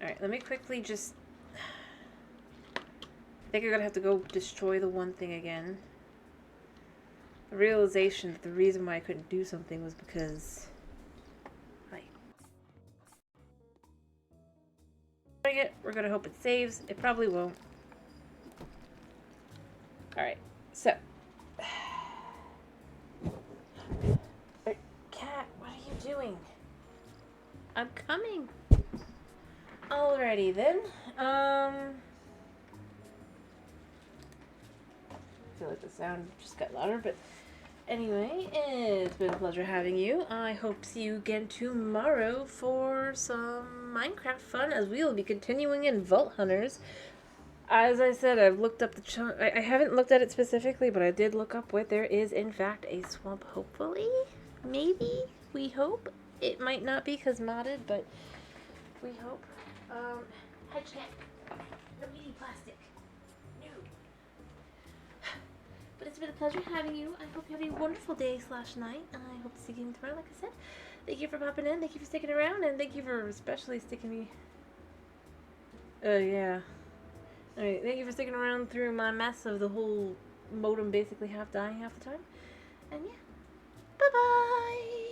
[SPEAKER 1] Alright, let me quickly just... I think I'm gonna have to go destroy the one thing again. The realization that the reason why I couldn't do something was because... We're gonna hope it saves. It probably won't. Alright, so. Cat, what are you doing? I'm coming. Alrighty then. I feel like the sound just got louder, but anyway, it's been a pleasure having you. I hope to see you again tomorrow for some Minecraft fun, as we will be continuing in Vault Hunters. As I said, I've looked up the I haven't looked at it specifically, but I did look up where there is in fact a swamp. Hopefully, maybe, we hope. It might not be because modded, but we hope. Hedge cap. No eating plastic. No. But it's been a pleasure having you. I hope you have a wonderful day / night. I hope to see you tomorrow, like I said. Thank you for popping in. Thank you for sticking around. And thank you for especially sticking me... yeah. Alright, thank you for sticking around through my mess of the whole modem basically half dying half the time. And yeah. Bye-bye!